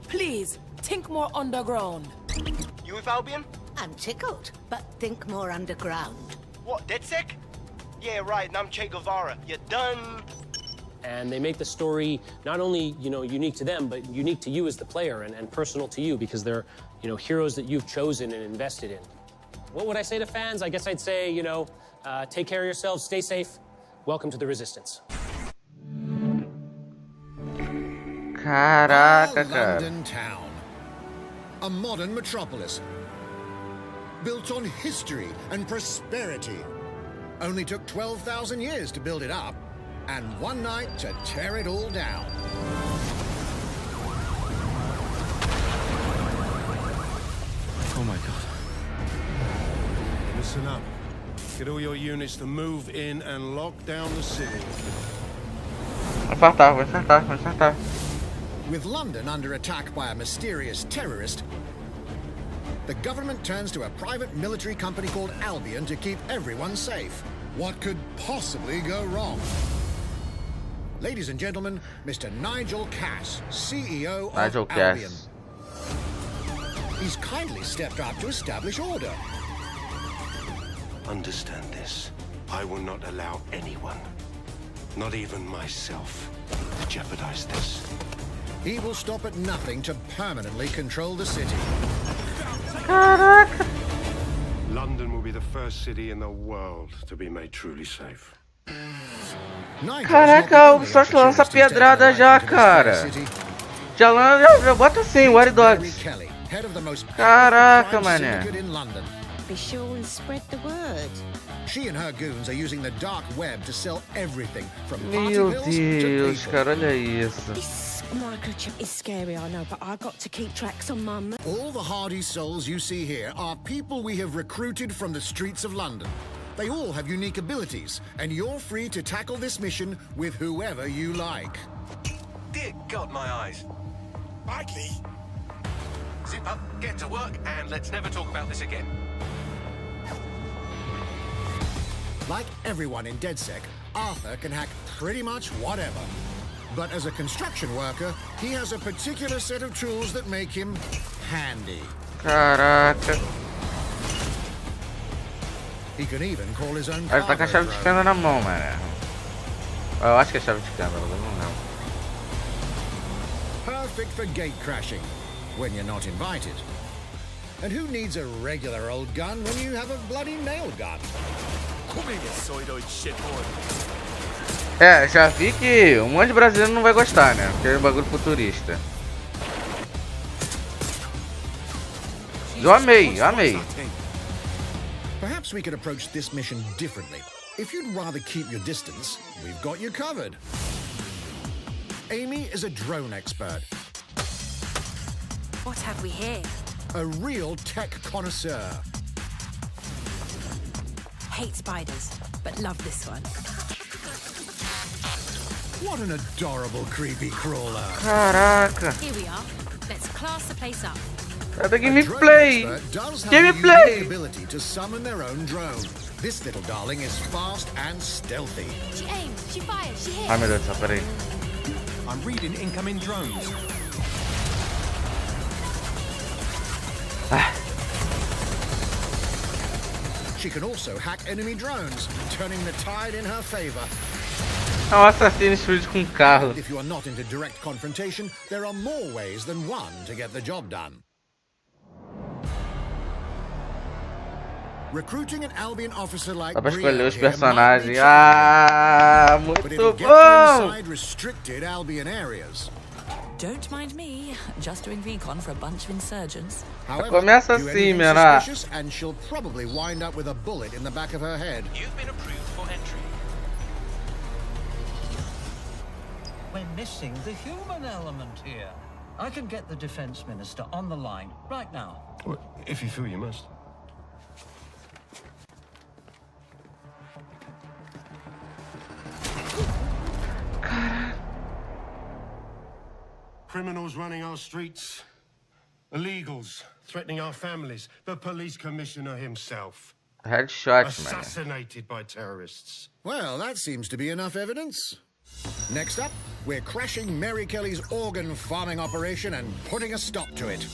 Please, think more underground. You with Albion? I'm tickled, but think more underground. What, DedSec? Yeah, right, and I'm Che Guevara. You're done. And they make the story not only, unique to them, but unique to you as the player and personal to you because they're, heroes that you've chosen and invested in. What would I say to fans? I guess I'd say, take care of yourselves, stay safe. Welcome to the Resistance. Caraca, cara. London town. A modern metropolis. Built on history and prosperity. Only took 12,000 years to build it up, and one night to tear it all down. Oh my God. Listen up. Get all your units to move in and lock down the city. Vai. With London under attack by a mysterious terrorist, the government turns to a private military company called Albion to keep everyone safe. What could possibly go wrong? Ladies and gentlemen, Mr. Nigel Cass, CEO of Albion. He's kindly stepped up to establish order. Understand this. I will not allow anyone, not even myself, to jeopardize this. He will stop at nothing to permanently control the city. Caraca. London will be the first city in the world to be made truly safe. Caraca, o Ubisoft lança pedrada já, cara. Já bota assim, Watch Dogs. Caraca, mané. Be sure and spread the word. She and her goons are using the dark web to sell everything from Meu Deus, cara, olha isso. This microchip is scary, I know, but I got to keep tracks on Mum. All the hardy souls you see here are people we have recruited from the streets of London. They all have unique abilities, and you're free to tackle this mission with whoever you like. Dear God, my eyes. Mikey. Zip up, get to work, and let's never talk about this again. Like everyone in DedSec, Arthur can hack pretty much whatever. But as a construction worker, he has a particular set of tools that make him handy. Caraca. He can even call his own. Ele tá com a chave de fenda na mão, mano. Eu acho que é chave de fenda, mas eu não lembro. Perfect for gate crashing, when you're not invited. And who needs a regular old gun when you have a bloody nail gun? É, já vi que um monte de brasileiro não vai gostar, né? Porque é bagulho futurista. Eu amei. Perhaps we could approach this mission differently. If you'd rather keep your distance, we've got you covered. Amy is a drone expert. What have we here? A real tech connoisseur. Hate spiders, but love this one. What an adorable creepy crawler. Caraca. Here we are. Let's class the place up. Give me play. Give me play. Ability to summon their own drone. This little darling is fast and stealthy. She aims, she fires, she hits. Ai meu Deus do céu, peraí. I'm reading incoming drones. She can also hack enemy drones, turning the tide in her favor. É um Assassin's Creed com carro. If you are not into direct confrontation, there are more ways than one to get the job done. Recruiting an Albion officer like Dá pra escolher os personagens. Ah, muito bom! Restricted Albion areas. Don't mind me, just doing recon for a bunch of insurgents. Começa assim, menina. And she'll probably wind up with a bullet in the back of her head. You've been approved for entry. We're missing the human element here. I can get the defense minister on the line right now. Well, if you feel you must. Criminals running our streets, illegals threatening our families, the police commissioner himself. Headshot, assassinated by terrorists. Well, that seems to be enough evidence. Next up, we're crashing Mary Kelly's organ farming operation and putting a stop to it.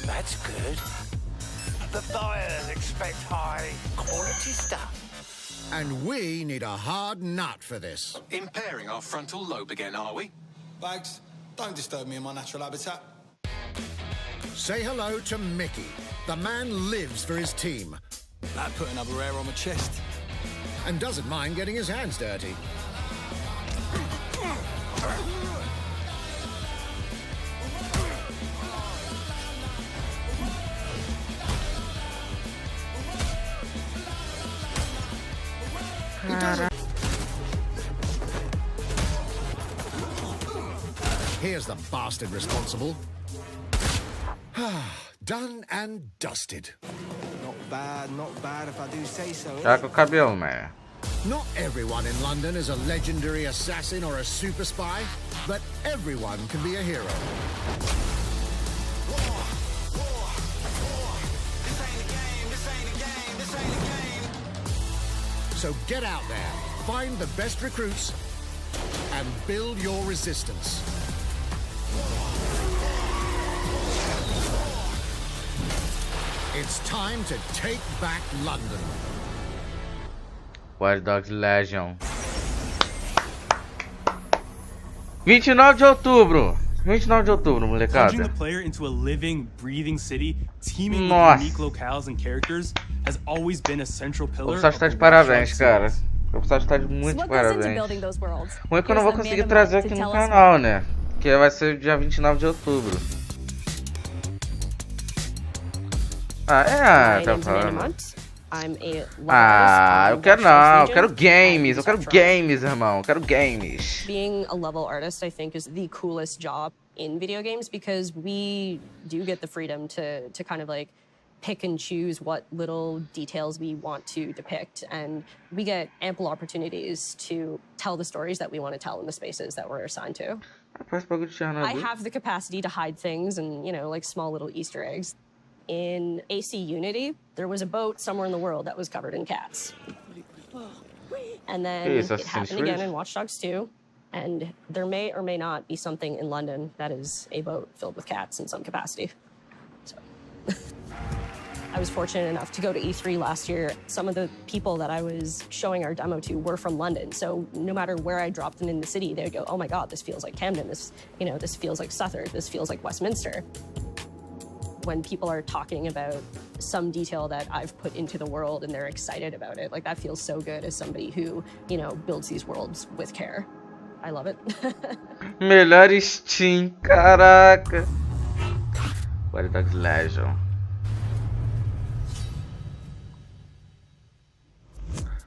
That's good. The buyers expect high quality stuff. And we need a hard nut for this. Impairing our frontal lobe again, are we? Bags, don't disturb me in my natural habitat. Say hello to Mickey. The man lives for his team. That put another hair on my chest. And doesn't mind getting his hands dirty. Here's the bastard responsible. Done and dusted. Not bad if I do say so. Tá com o cabelo, man. Not everyone in London is a legendary assassin or a super spy, but everyone can be a hero. So get out there, find the best recruits, and build your resistance. It's time to take back London. Watch Dogs Legion. 29 de outubro. 29 de outubro, molecada. Plunging the player into a living, breathing city, teaming with unique locales and characters, has always been a central pillar. O Ubisoft está de parabéns, cara. O Ubisoft está de muito parabéns. O único que eu não vou conseguir trazer aqui no canal, né? Que vai ser dia 29 de outubro. Tá falando. Eu quero não, eu quero games, irmão, eu quero games. Being a level artist, I think, is the coolest job in video games because we do get the freedom to kind of like pick and choose what little details we want to depict, and we get ample opportunities to tell the stories that we want to tell in the spaces that we're assigned to. I have the capacity to hide things and, you know, like small little Easter eggs. In AC Unity, there was a boat somewhere in the world that was covered in cats. And then it happened again in Watch Dogs 2. And there may or may not be something in London that is a boat filled with cats in some capacity. So I was fortunate enough to go to E3 last year. Some of the people that I was showing our demo to were from London. So no matter where I dropped them in the city, they'd go, oh my God, this feels like Camden. This feels like Southwark. This feels like Westminster. When people are talking about some detail that I've put into the world and they're excited about it, like that feels so good as somebody who, you know, builds these worlds with care. I love it. Melhor Steam, caraca. Watch Dogs Legion.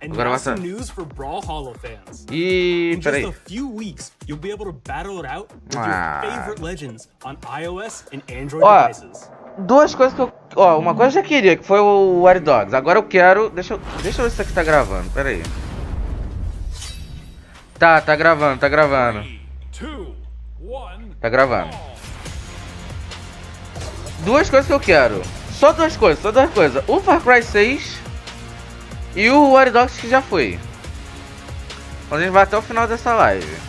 And now some news for Brawlhalla fans. In just a few weeks, you'll be able to battle it out with your favorite legends on iOS and Android devices. Duas coisas que eu... uma coisa eu já queria, que foi o Watch Dogs. Agora eu quero... Deixa eu ver se isso aqui tá gravando, pera aí. Tá gravando. 3, 2, 1, tá gravando. Duas coisas que eu quero. Só duas coisas. O Far Cry 6 e o Watch Dogs que já foi. A gente vai até o final dessa live.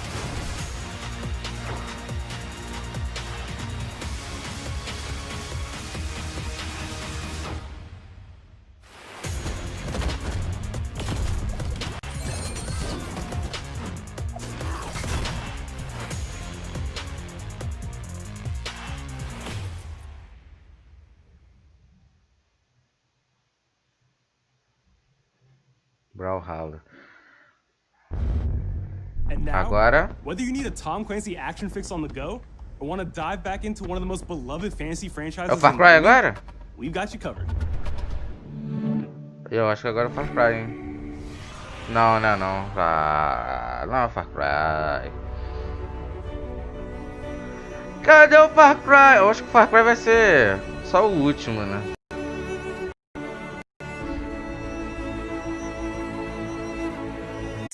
Brawlhalla. And now, agora, whether you need a Tom Clancy action fix on the go or want to dive back into one of the most beloved fantasy franchises, é o Far Cry agora? We've got you covered. Eu acho que agora é o Far Cry, hein? Não, não, não. Não é o Far Cry. Cadê o Far Cry? Eu acho que o Far Cry vai ser só o último, né?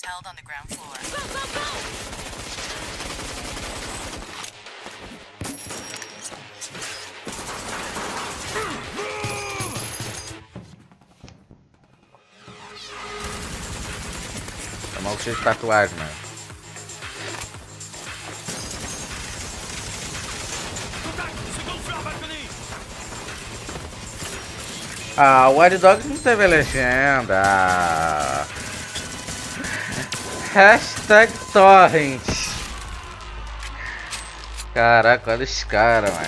Held on the ground floor. É mal cheio de tatuagem, né? Ah, o Watch Dogs não teve legenda. Hashtag torrent. Caraca, olha os caras, mano.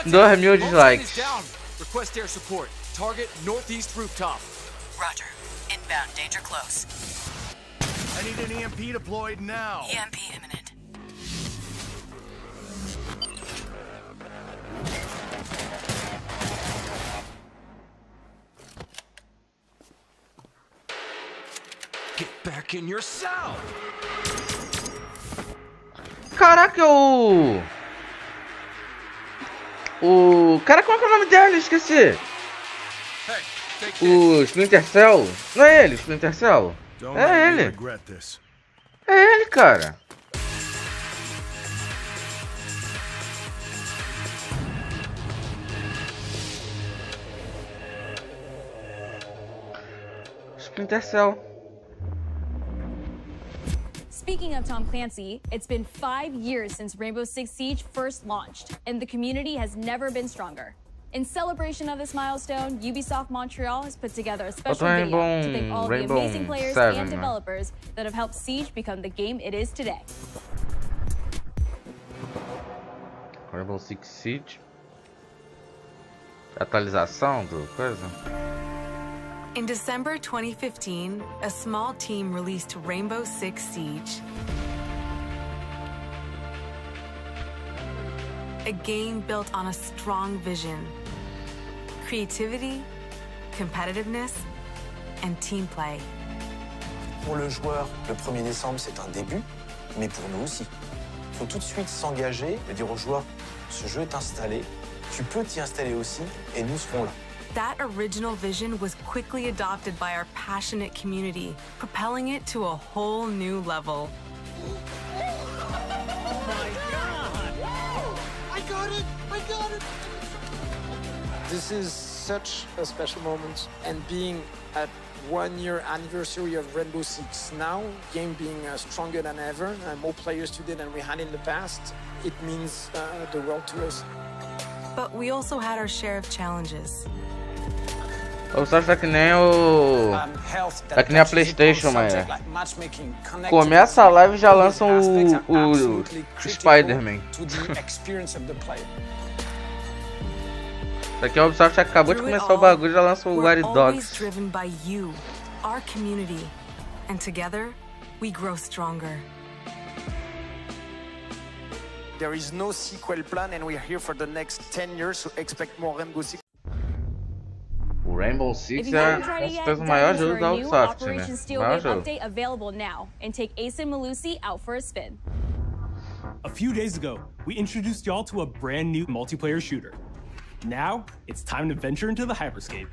2.000 dislikes. Request air support. Target northeast rooftop. Roger. Inbound. Danger close. I need an EMP deployed now. EMP imminent. Get back in your cell. Caraca, o cara, qual é o nome dele? Esqueci. O Splinter Cell. Não é ele, Splinter Cell? É ele. É ele, cara. Splinter Cell. Speaking of Tom Clancy, it's been 5 years since Rainbow Six Siege first launched, and the community has never been stronger. In celebration of this milestone, Ubisoft Montreal has put together a special video to thank all the amazing players and developers that have helped Siege become the game it is today. Rainbow Six Siege. Atualização do coisa. In December 2015, a small team released Rainbow Six Siege. A game built on a strong vision, creativity, competitiveness, and team play. Pour le joueur, le 1er décembre, c'est un début, mais pour nous aussi. Il faut tout de suite s'engager et dire aux joueurs, ce jeu est installé, tu peux t'y installer aussi, et nous serons là. That original vision was quickly adopted by our passionate community, propelling it to a whole new level. I got it! This is such a special moment, and being at 1 year anniversary of Rainbow Six now, game being stronger than ever, more players today than we had in the past, it means the world to us. But we also had our share of challenges. O Ubisoft tá que nem o... Tá que nem a PlayStation, mas... Começa a live e já lançam o Spider-Man. Isso aqui é o Ubisoft, acabou de começar o bagulho e já lança o Watch Dogs. There is no sequel plan and we're here for the next 10 years, so expect more Rainbow Six. O Rainbow Six é com certeza o maior jogo da Ubisoft, né? Maior jogo. Available now, and take Ace and Malusi out for a spin. A few days ago, we introduced y'all to a brand new multiplayer shooter. Now, it's time to venture into the hyperscape.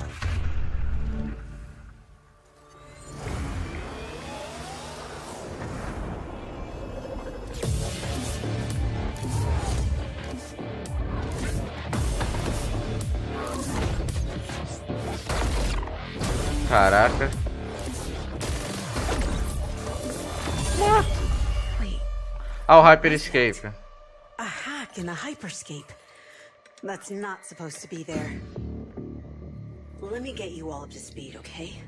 Caraca. What? Wait. Ah, o Hyperscape. A hack in the hyperscape. That's not supposed to be there. Let me get you all up to speed, okay?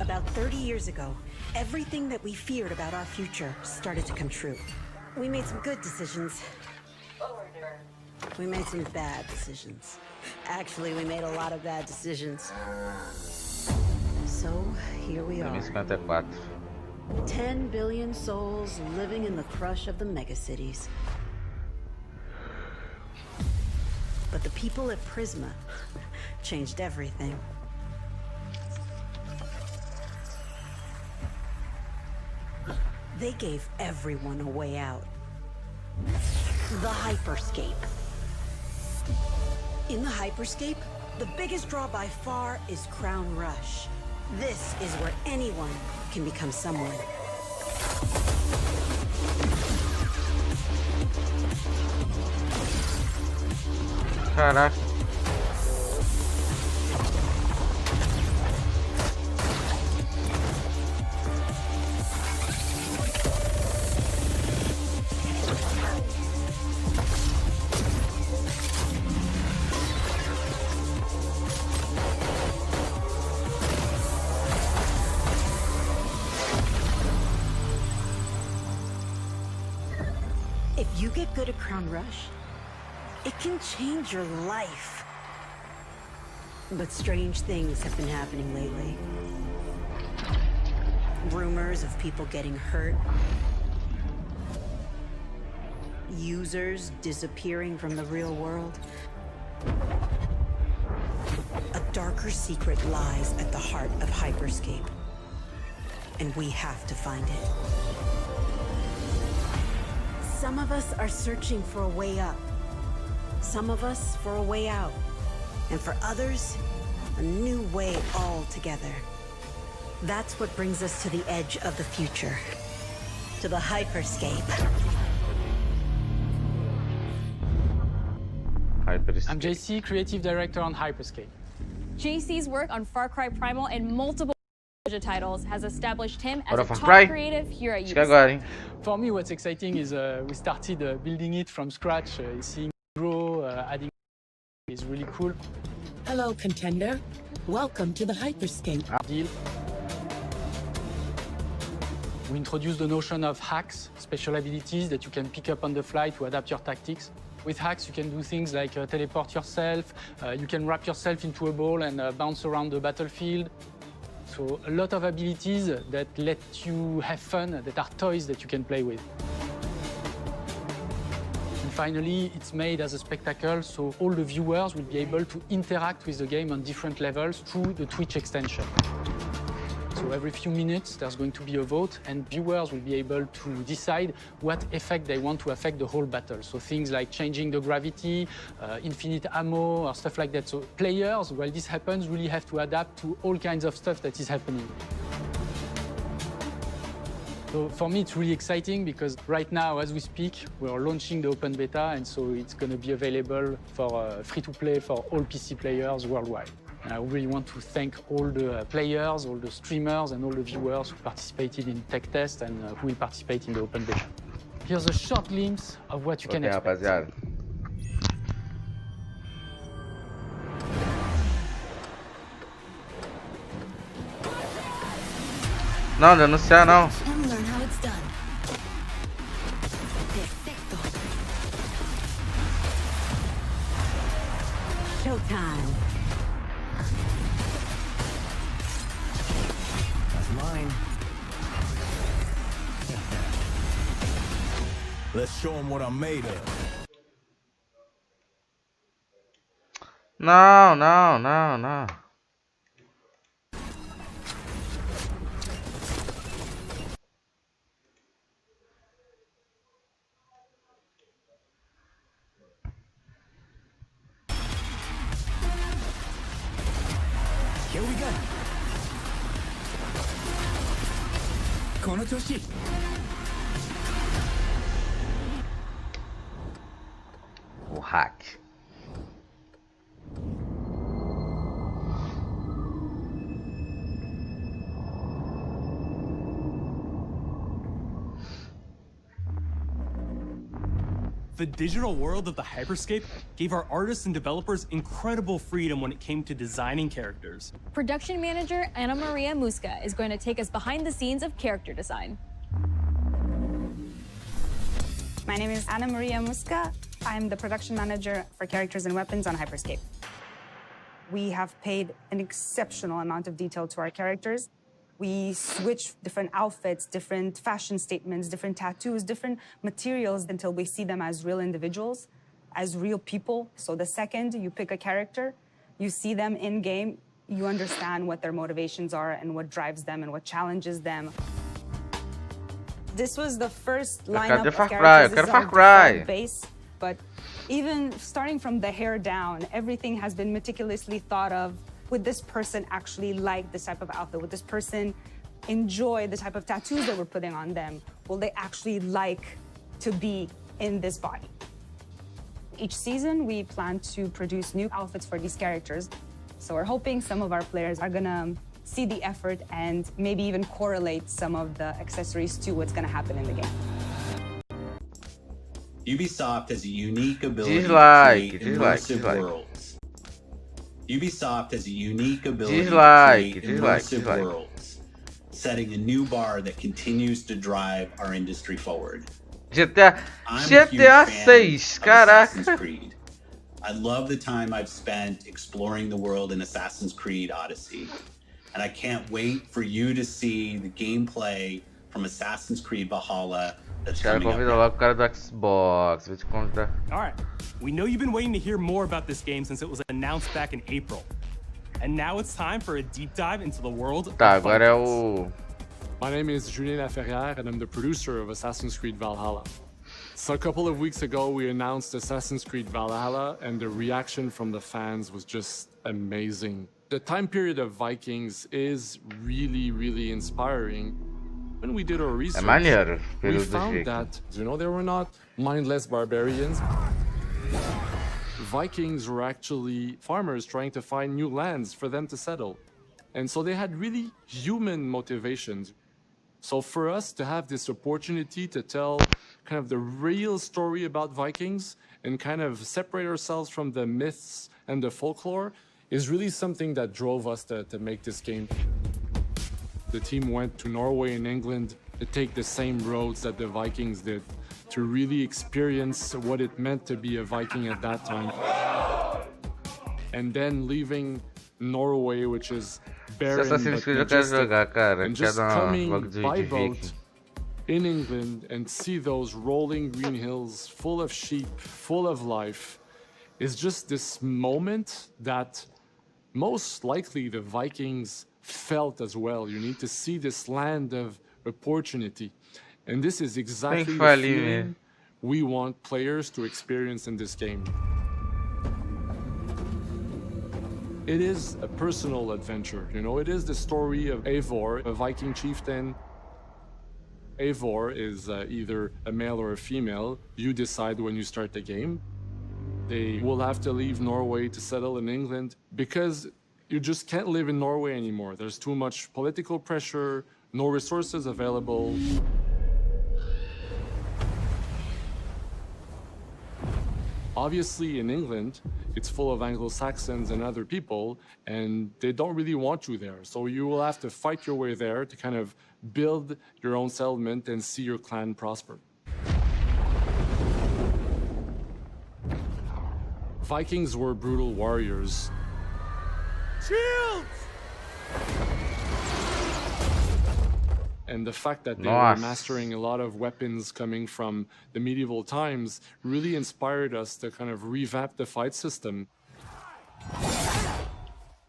About 30 years ago, everything that we feared about our future started to come true. We made some good decisions. We made some bad decisions. Actually, we made a lot of bad decisions. So, here we are. 2054. 10 billion souls living in the crush of the megacities. But the people at Prisma changed everything. They gave everyone a way out. The Hyperscape. In the Hyperscape, the biggest draw by far is Crown Rush. This is where anyone can become someone. Caraca. If you get good at Crown Rush, it can change your life. But strange things have been happening lately. Rumors of people getting hurt. Users disappearing from the real world. A darker secret lies at the heart of Hyperscape. And we have to find it. Some of us are searching for a way up. Some of us for a way out. And for others, a new way altogether. That's what brings us to the edge of the future. To the Hyperscape. I'm JC, Creative Director on Hyperscape. JC's work on Far Cry Primal and multiple titles has established him as What a a top Far Cry. creative here at Chicago, Ubisoft. hein? For me, what's exciting is we started building it from scratch, seeing it grow, adding is really cool. Hello, contender. Welcome to the Hyperscape. Deal. We introduced the notion of hacks, special abilities that you can pick up on the fly to adapt your tactics. With hacks, you can do things like teleport yourself, you can wrap yourself into a ball and bounce around the battlefield. So a lot of abilities that let you have fun, that are toys that you can play with. And finally, it's made as a spectacle, so all the viewers will be able to interact with the game on different levels through the Twitch extension. So every few minutes, there's going to be a vote, and viewers will be able to decide what effect they want to affect the whole battle. So things like changing the gravity, infinite ammo, or stuff like that. So players, while this happens, really have to adapt to all kinds of stuff that is happening. So for me, it's really exciting because right now, as we speak, we're launching the open beta, and so it's going to be available for free-to-play for all PC players worldwide. And I really want to thank all the players, all the streamers, and all the viewers who participated in tech test and who will participate in the open beta. Here's a short glimpse of what you can expect. Rapaziada. Não, denunciar não. Learn how it's done. Showtime. Mine. Let's show them what I'm made of. Não, não, não, não. Here we go. この調子。O hack. The digital world of the Hyperscape gave our artists and developers incredible freedom when it came to designing characters. Production manager Ana Maria Musca is going to take us behind the scenes of character design. My name is Ana Maria Musca. I'm the production manager for characters and weapons on Hyperscape. We have paid an exceptional amount of detail to our characters. We switch different outfits, different fashion statements, different tattoos, different materials until we see them as real individuals, as real people. So the second you pick a character, you see them in game, you understand what their motivations are and what drives them and what challenges them. This was the first lineup of characters. This is our default base, but even starting from the hair down, everything has been meticulously thought of. Would this person actually like this type of outfit? Would this person enjoy the type of tattoos that we're putting on them? Will they actually like to be in this body? Each season, we plan to produce new outfits for these characters. So we're hoping some of our players are gonna see the effort and maybe even correlate some of the accessories to what's gonna happen in the game. Ubisoft has a unique ability to create immersive worlds. Ubisoft has a unique ability to create immersive worlds, setting a new bar that continues to drive our industry forward. GTA 6, caraca. I love the time I've spent exploring the world in Assassin's Creed Odyssey, and I can't wait for you to see the gameplay from Assassin's Creed Valhalla that's coming up. Alright, we know you've been waiting to hear more about this game since it was announced back in April. And now it's time for a deep dive into the world of Vikings. My name is Julien Laferrière, and I'm the producer of Assassin's Creed Valhalla. So a couple of weeks ago, we announced Assassin's Creed Valhalla, and the reaction from the fans was just amazing. The time period of Vikings is really, really inspiring. When we did our research, we found that, they were not mindless barbarians. Vikings were actually farmers trying to find new lands for them to settle. And so they had really human motivations. So for us to have this opportunity to tell kind of the real story about Vikings and kind of separate ourselves from the myths and the folklore is really something that drove us to make this game. The team went to Norway and England to take the same roads that the Vikings did, to really experience what it meant to be a Viking at that time. And then leaving Norway, which is barren but majestic, and just coming by boat in England and see those rolling green hills full of sheep, full of life, is just this moment that most likely the Vikings felt as well. You need to see this land of opportunity. And this is exactly the feeling we want players to experience in this game. It is a personal adventure, it is the story of Eivor, a Viking chieftain. Eivor is either a male or a female. You decide when you start the game. They will have to leave Norway to settle in England because you just can't live in Norway anymore. There's too much political pressure, no resources available. Obviously, in England, it's full of Anglo-Saxons and other people, and they don't really want you there. So you will have to fight your way there to kind of build your own settlement and see your clan prosper. Vikings were brutal warriors. Shields! And the fact that they were mastering a lot of weapons coming from the medieval times really inspired us to kind of revamp the fight system,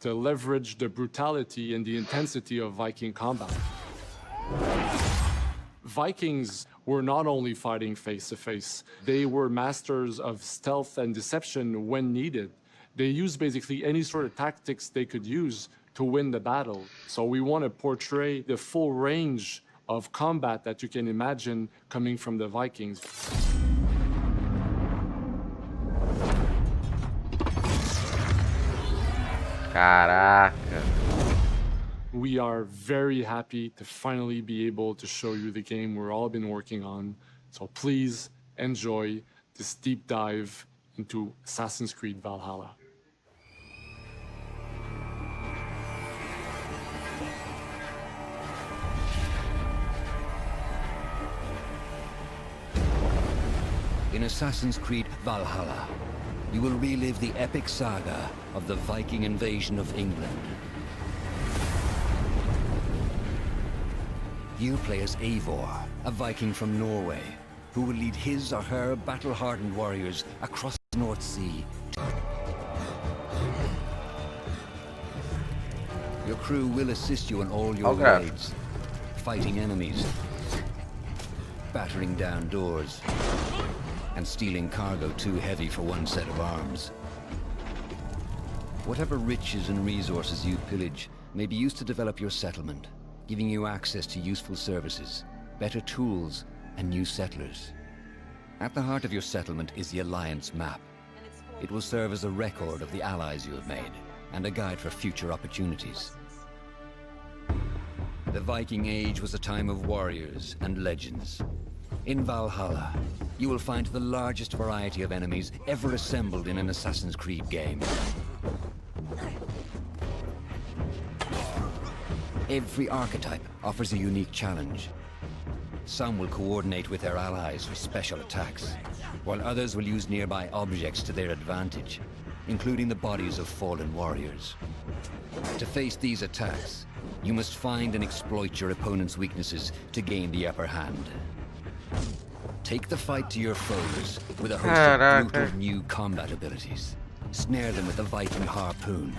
to leverage the brutality and the intensity of Viking combat. Vikings were not only fighting face-to-face, they were masters of stealth and deception when needed. They used basically any sort of tactics they could use to win the battle. So we want to portray the full range of combat that you can imagine coming from the Vikings. Caraca. We are very happy to finally be able to show you the game we've all been working on. So please enjoy this deep dive into Assassin's Creed Valhalla. In Assassin's Creed Valhalla, you will relive the epic saga of the Viking invasion of England. You play as Eivor, a Viking from Norway, who will lead his or her battle-hardened warriors across the North Sea. Your crew will assist you in all your raids, fighting enemies, battering down doors, and stealing cargo too heavy for one set of arms. Whatever riches and resources you pillage may be used to develop your settlement, giving you access to useful services, better tools, and new settlers. At the heart of your settlement is the Alliance map. It will serve as a record of the allies you have made, and a guide for future opportunities. The Viking Age was a time of warriors and legends. In Valhalla, you will find the largest variety of enemies ever assembled in an Assassin's Creed game. Every archetype offers a unique challenge. Some will coordinate with their allies for special attacks, while others will use nearby objects to their advantage, including the bodies of fallen warriors. To face these attacks, you must find and exploit your opponent's weaknesses to gain the upper hand. Take the fight to your foes with a host of brutal new combat abilities. Snare them with a Viking harpoon.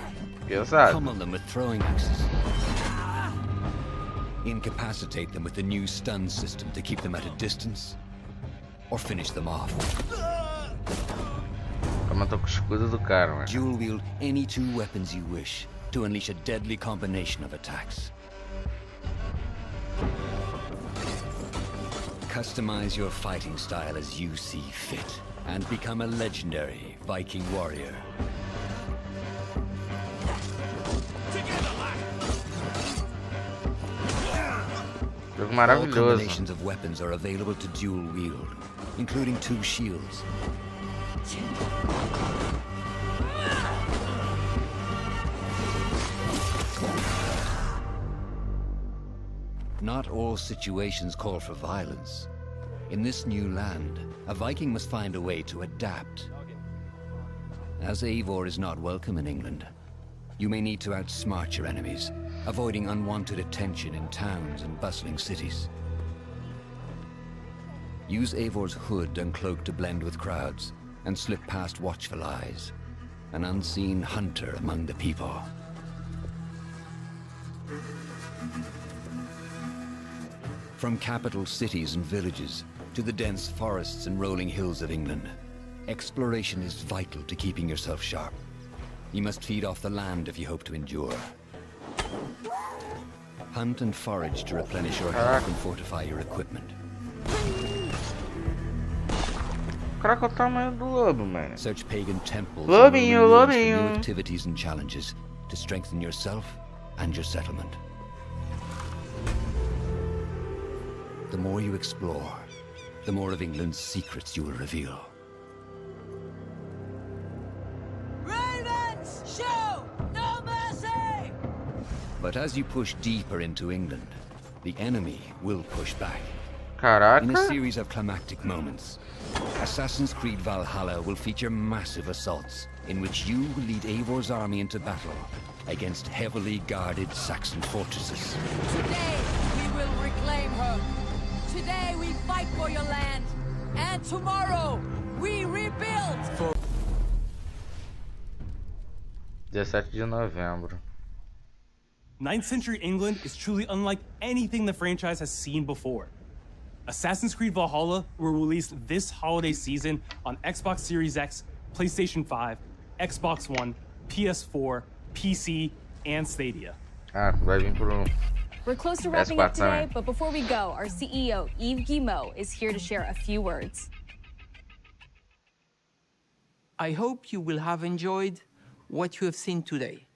Pummel them with throwing axes. Incapacitate them with the new stun system to keep them at a distance, or finish them off. Dual wield any two weapons you wish to unleash a deadly combination of attacks. Customize your fighting style as you see fit, and become a legendary Viking warrior. Maravilhoso. All combinations of weapons are available to dual wield, including two shields. Not all situations call for violence. In this new land, a Viking must find a way to adapt. As Eivor is not welcome in England, you may need to outsmart your enemies, avoiding unwanted attention in towns and bustling cities. Use Eivor's hood and cloak to blend with crowds, and slip past watchful eyes, an unseen hunter among the people. From capital cities and villages to the dense forests and rolling hills of England, exploration is vital to keeping yourself sharp. You must feed off the land if you hope to endure. Hunt and forage to replenish your health and fortify your equipment. Caraca, o tamanho do lobo, mano. Search pagan temples Lobinho, and lobinho. for new activities and challenges to strengthen yourself and your settlement. The more you explore, the more of England's secrets you will reveal. Ravens, show no mercy! But as you push deeper into England, the enemy will push back. Caraca. In a series of climactic moments, Assassin's Creed Valhalla will feature massive assaults in which you will lead Eivor's army into battle against heavily guarded Saxon fortresses. Today, we will reclaim her. Today, we fight for your land. And tomorrow, we rebuild. 17 de novembro. 9th century England is truly unlike anything the franchise has seen before. Assassin's Creed Valhalla will release this holiday season on Xbox Series X, PlayStation 5, Xbox One, PS4, PC, and Stadia. Vai vir pro We're close to wrapping up today, but before we go, our CEO, Yves Guillemot, is here to share a few words. I hope you will have enjoyed what you have seen today,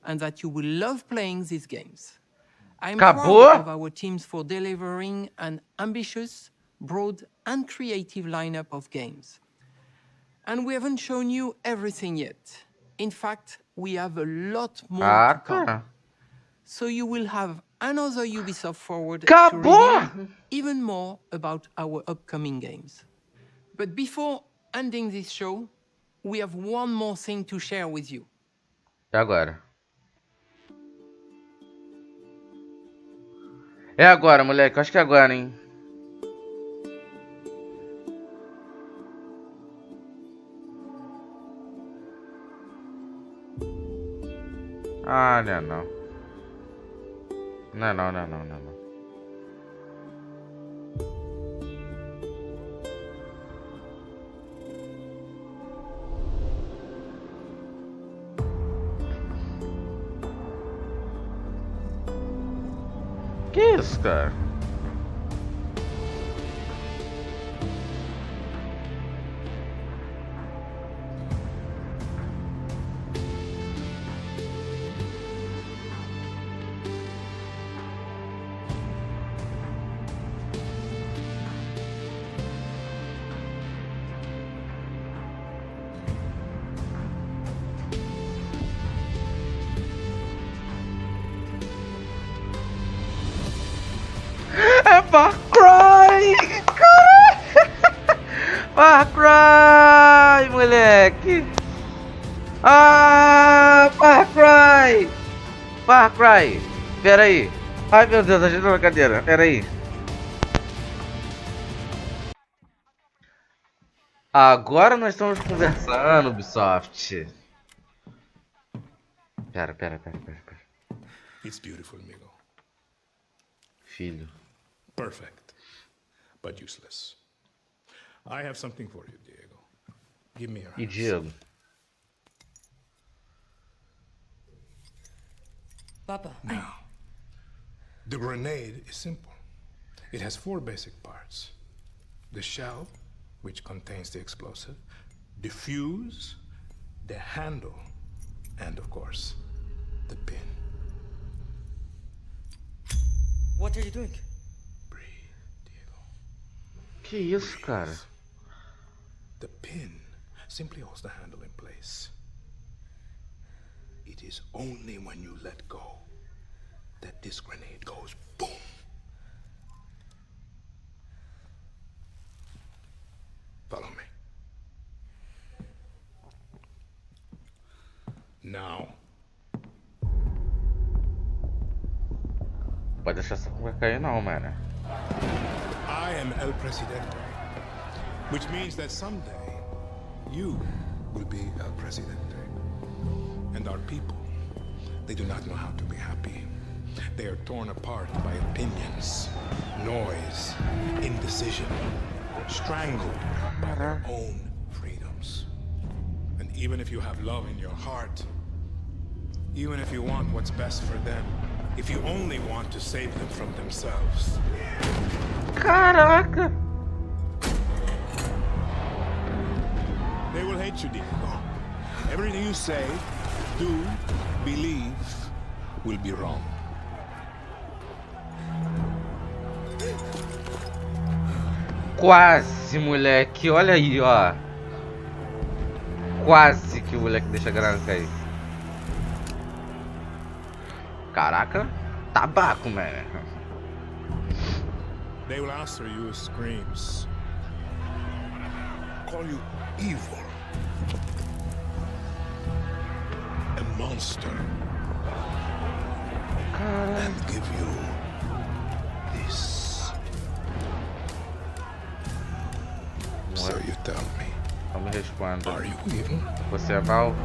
and that you will love playing these games. I'm proud of our teams for delivering an ambitious, broad, and creative lineup of games. And we haven't shown you everything yet. In fact, we have a lot more to come. So you will have another Ubisoft Forward to reveal even more about our upcoming games. But before ending this show, we have one more thing to share with you. E agora? É agora, moleque. Eu acho que é agora, hein. Ah, não é não. Não é não, não é não, não é não. Que isso, cara? É Far Cry! Far Cry, moleque! Ah, Far Cry! Far Cry! Pera aí! Ai meu Deus, ajuda na cadeira, pera aí! Agora nós estamos conversando, Ubisoft! Pera. It's beautiful, amigo. Filho. Perfect, but useless. I have something for you, Diego. Give me your hands. E Diego? Papa. Now, the grenade is simple. It has 4 basic parts. The shell, which contains the explosive, the fuse, the handle, and of course, the pin. What are you doing? Que isso, cara? The pin simply holds the handle in place. It is only when you let go that this grenade goes boom. Follow me. Now. Pode deixar essa conversa cair não, mano. I am El Presidente, which means that someday you will be El Presidente. And our people, they do not know how to be happy. They are torn apart by opinions, noise, indecision, strangled by their own freedoms. And even if you have love in your heart, even if you want what's best for them, if you only want to save them from themselves. Caraca! They will hate you, Diego. Everything you say, do, believe, will be wrong. Quase, moleque. Olha aí, ó. Quase que o moleque deixa a granada cair. Caraca, tabaco, man. They will answer you with screams. Call you evil. A monster. And give you this. So you tell me. Não me responda. Are you evil? Você é mal?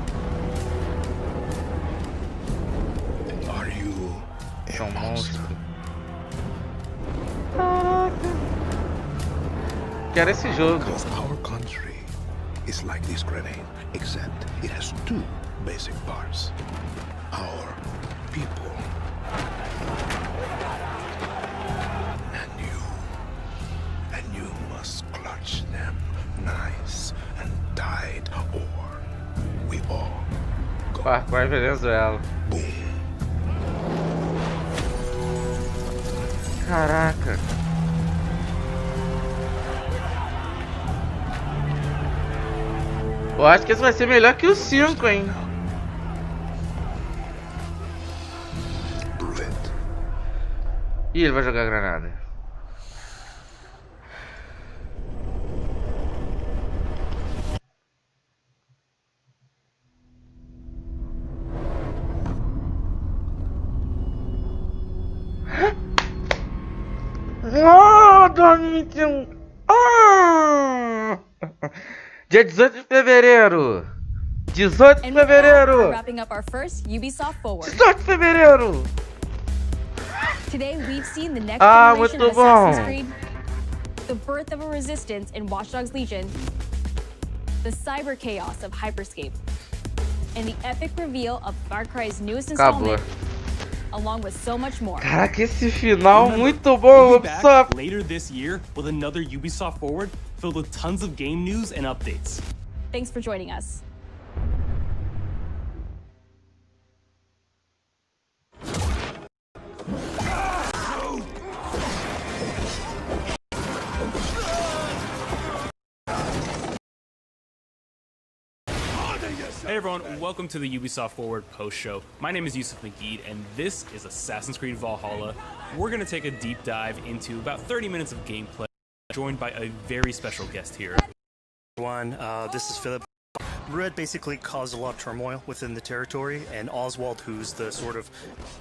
Are you a monstro? Quero esse jogo. Because our country is like this grenade, except it has 2 basic parts. Our people. And you must clutch them nice and tight, or we all go. Far Cry Venezuela. Boom. Caraca. Eu acho que esse vai ser melhor que o 5, hein? Ih, ele vai jogar granada. Oh, 2021. Ah! Dia 18 de fevereiro. 18 de fevereiro. Wrapping up our first Ubisoft Forward. 18 de fevereiro. Today we've seen the next generation of muito Assassin's bom. Creed, the birth of a resistance in Watch Dogs Legion, the cyber chaos of Hyperscape, and the epic reveal of Far Cry's newest installment, along with so much more. Caraca, esse final muito bom, We'll be back Ubisoft. later this year with another Ubisoft Forward filled with tons of game news and updates. Thanks for joining us. Hey everyone, welcome to the Ubisoft Forward post show. My name is Yusuf Magid, and this is Assassin's Creed Valhalla. We're going to take a deep dive into about 30 minutes of gameplay, joined by a very special guest here. This is Philip. Rued basically caused a lot of turmoil within the territory, and Oswald, who's the sort of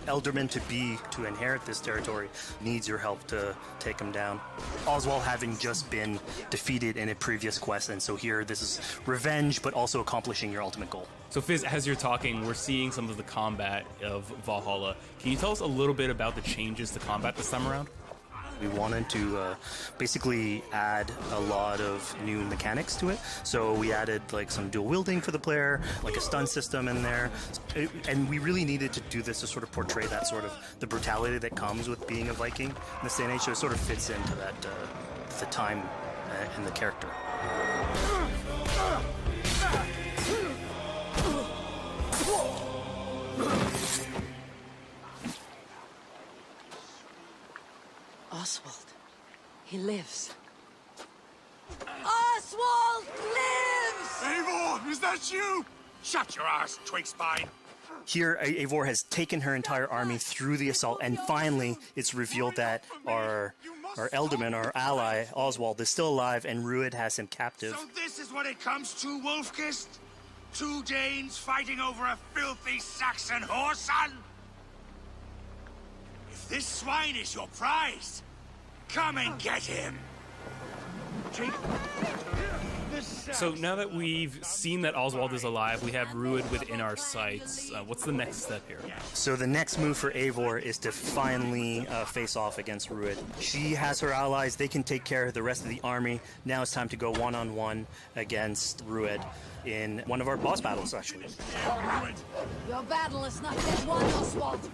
elderman to be to inherit this territory, needs your help to take him down. Oswald having just been defeated in a previous quest, and so here this is revenge, but also accomplishing your ultimate goal. So Fizz, as you're talking, we're seeing some of the combat of Valhalla. Can you tell us a little bit about the changes to combat this time around? We wanted to basically add a lot of new mechanics to it. So we added like some dual wielding for the player, like a stun system in there. And we really needed to do this to sort of portray that sort of the brutality that comes with being a Viking in this day and age. So it sort of fits into that, the time and the character. Oswald. He lives. Oswald lives! Eivor, is that you? Shut your ass, twig spine. Here, Eivor has taken her entire army through the assault, and finally it's revealed that our Elderman, our ally, Oswald, is still alive, and Rued has him captive. So this is what it comes to, Wolfkist? Two Danes fighting over a filthy Saxon whoreson? If this swine is your prize, come and get him. So now that we've seen that Oswald is alive, we have Rued within our sights. What's the next step here? So the next move for Eivor is to finally face off against Rued. She has her allies. They can take care of the rest of the army. Now it's time to go one-on-one against Rued in one of our boss battles, actually. Your battle is not yet won, Oswald.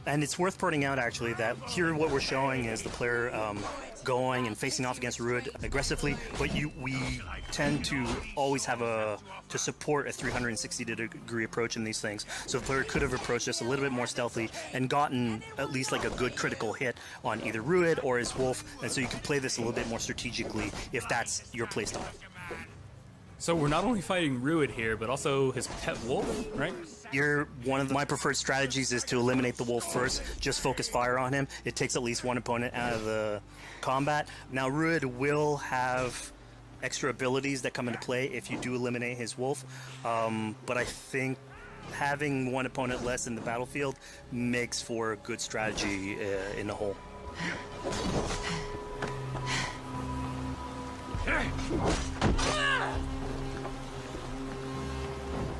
And it's worth pointing out, actually, that here what we're showing is the player going and facing off against Rued aggressively, but we tend to always have to support a 360-degree approach in these things. So the player could have approached this a little bit more stealthily and gotten at least like a good critical hit on either Rued or his wolf, and so you can play this a little bit more strategically if that's your playstyle. So we're not only fighting Rued here, but also his pet wolf, right? One of my preferred strategies is to eliminate the wolf first, just focus fire on him. It takes at least one opponent out of the combat. Now Rued will have extra abilities that come into play if you do eliminate his wolf, but I think having one opponent less in the battlefield makes for a good strategy in the whole.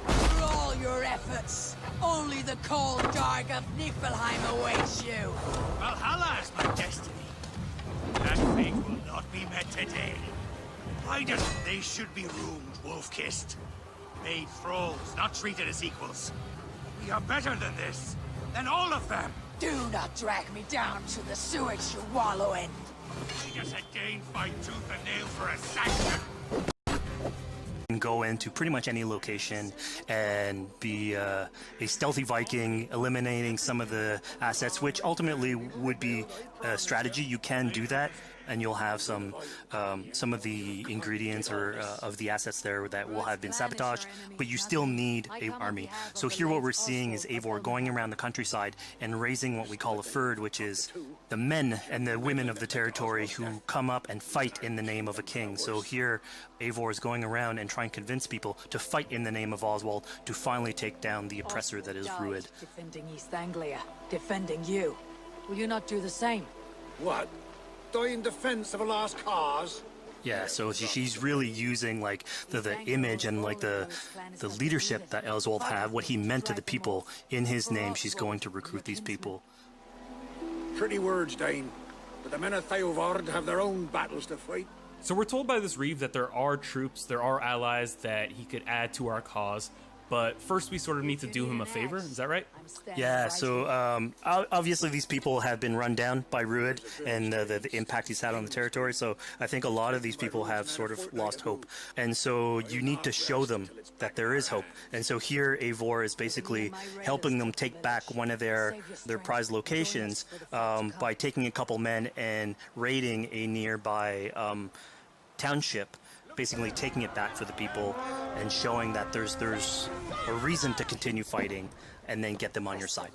For all your efforts, only the cold dark of Niflheim awaits you. Valhalla is my destiny. That fate will not be met today. Why doesn't they should be roomed, wolf-kissed? Made thralls, not treated as equals. We are better than this, than all of them. Do not drag me down to the sewage you wallow in. We just a Dane fight tooth and nail for a Saxon. Can go into pretty much any location and be a stealthy Viking, eliminating some of the assets, which ultimately would be a strategy. You can do that, and you'll have some of the ingredients or of the assets there that will have been sabotaged, but you still need an army. So here what we're seeing is Eivor going around the countryside and raising what we call a fyrd, which is the men and the women of the territory who come up and fight in the name of a king. So here Eivor is going around and trying to convince people to fight in the name of Oswald to finally take down the oppressor that is Rued. Defending East Anglia, defending you. Will you not do the same? What? Die in defense of a lost cause? Yeah, so she's really using like the image and like the leadership that Oswald had, what he meant to the people in his name. She's going to recruit these people. Pretty words, Dane, but the men of Theovard have their own battles to fight. So we're told by this Reeve that there are troops, there are allies that he could add to our cause. But first, we sort of need to do him a favor. Is that right? Yeah, so obviously these people have been run down by Rued and the impact he's had on the territory. So I think a lot of these people have sort of lost hope. And so you need to show them that there is hope. And so here, Eivor is basically helping them take back one of their prized locations by taking a couple men and raiding a nearby township, basically taking it back for the people and showing that there's a reason to continue fighting and then get them on your side.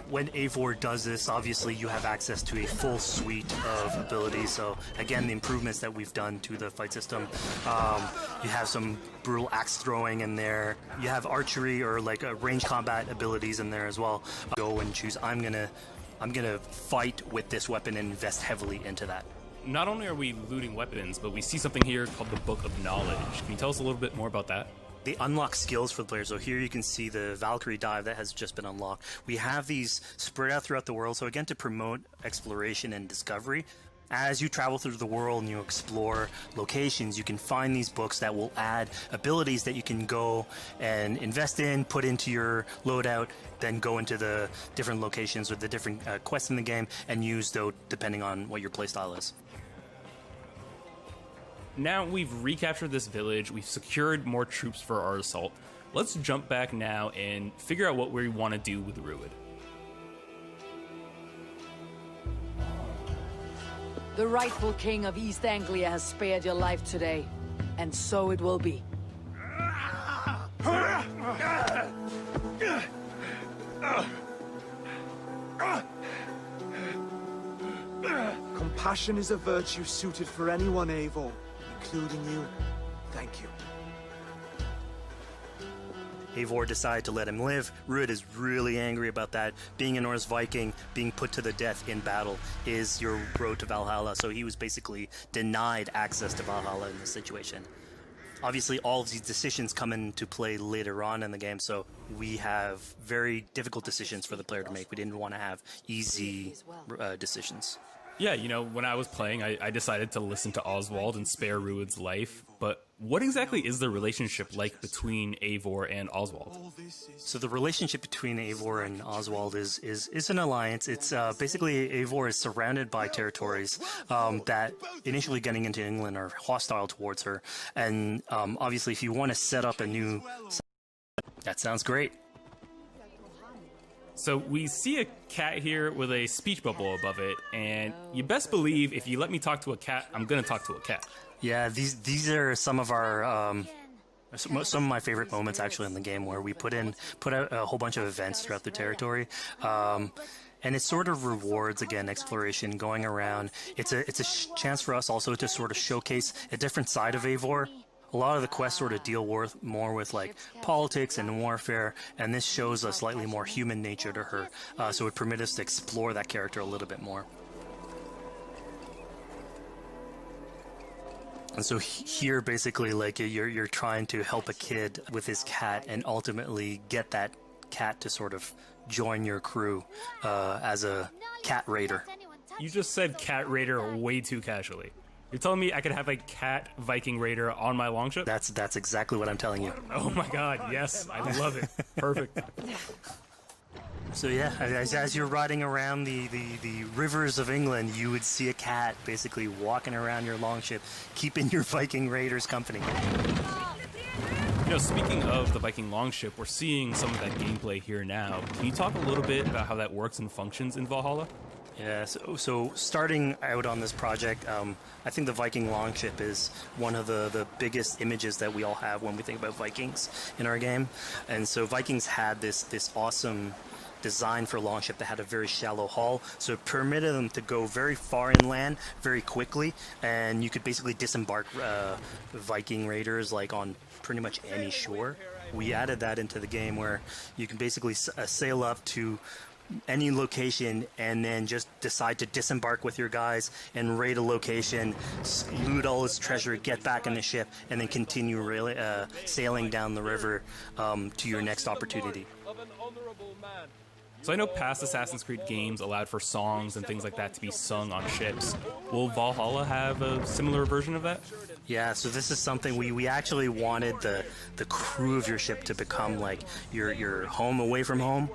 When Eivor does this, obviously you have access to a full suite of abilities. So again, the improvements that we've done to the fight system, you have some brutal axe throwing in there. You have archery or like range combat abilities in there as well. Go and choose. I'm gonna fight with this weapon and invest heavily into that. Not only are we looting weapons, but we see something here called the Book of Knowledge. Can you tell us a little bit more about that? They unlock skills for the players. So here you can see the Valkyrie dive that has just been unlocked. We have these spread out throughout the world. So again, to promote exploration and discovery, as you travel through the world and you explore locations, you can find these books that will add abilities that you can go and invest in, put into your loadout, then go into the different locations with the different quests in the game and use those depending on what your playstyle is. Now we've recaptured this village, we've secured more troops for our assault. Let's jump back now and figure out what we want to do with Rued. The rightful king of East Anglia has spared your life today, and so it will be. Compassion is a virtue suited for anyone, Eivor, including you. Thank you. Eivor decided to let him live. Rued is really angry about that. Being a Norse Viking, being put to the death in battle is your road to Valhalla, so he was basically denied access to Valhalla in this situation. Obviously, all of these decisions come into play later on in the game, so we have very difficult decisions for the player to make. We didn't want to have easy decisions. Yeah, you know, when I was playing, I decided to listen to Oswald and spare Rued's life, but what exactly is the relationship like between Eivor and Oswald? So the relationship between Eivor and Oswald is an alliance. It's basically Eivor is surrounded by territories that initially getting into England are hostile towards her, and obviously if you want to set up a new... That sounds great. So we see a cat here with a speech bubble above it, and you best believe if you let me talk to a cat, I'm going to talk to a cat. Yeah, these are some of our some of my favorite moments actually in the game, where we put out a whole bunch of events throughout the territory. And it sort of rewards, again, exploration, going around. It's a chance for us also to sort of showcase a different side of Eivor. A lot of the quests sort of deal more with like politics and warfare, and this shows a slightly more human nature to her, so it permits us to explore that character a little bit more. And so here, basically, like you're trying to help a kid with his cat, and ultimately get that cat to sort of join your crew as a cat raider. You just said cat raider way too casually. You're telling me I could have a cat Viking raider on my longship? That's exactly what I'm telling you. Oh my god, yes, I love it. Perfect. So yeah, as you're riding around the rivers of England, you would see a cat basically walking around your longship, keeping your Viking raiders company. You know, speaking of the Viking longship, we're seeing some of that gameplay here now. Can you talk a little bit about how that works and functions in Valhalla? Yeah, so starting out on this project, I think the Viking longship is one of the biggest images that we all have when we think about Vikings in our game. And so Vikings had this awesome design for longship that had a very shallow hull, so it permitted them to go very far inland very quickly, and you could basically disembark Viking raiders like on pretty much any shore. We added that into the game where you can basically sail up to any location and then just decide to disembark with your guys and raid a location, loot all its treasure, get back in the ship, and then continue sailing down the river to your next opportunity. So I know past Assassin's Creed games allowed for songs and things like that to be sung on ships. Will Valhalla have a similar version of that? Yeah, so this is something we actually wanted the crew of your ship to become like your home away from home.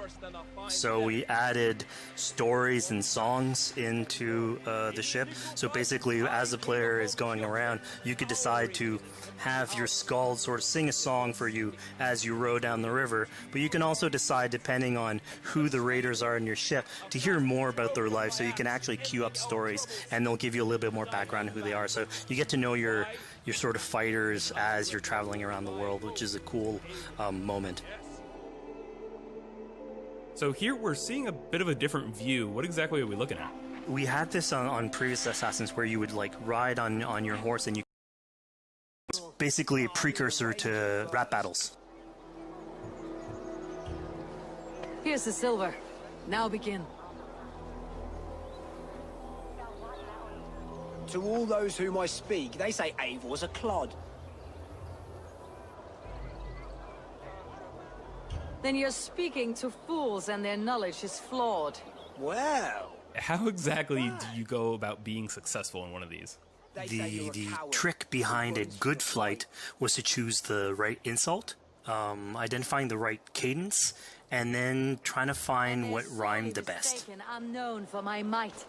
So we added stories and songs into the ship. So basically, as the player is going around, you could decide to have your skald sort of sing a song for you as you row down the river. But you can also decide, depending on who the raiders are in your ship, to hear more about their life. So you can actually queue up stories, and they'll give you a little bit more background on who they are. So you get to know your sort of fighters as you're traveling around the world, which is a cool moment. So here we're seeing a bit of a different view. What exactly are we looking at? We had this on previous Assassins where you would like ride on your horse, and it's basically a precursor to rap battles. Here's the silver. Now begin. To all those whom I speak, they say Eivor's a clod. Then you're speaking to fools and their knowledge is flawed. Well... How exactly do you go about being successful in one of these? The trick behind a good flight was to choose the right insult, identifying the right cadence, and then trying to find what rhymed the best. I'm known for my might.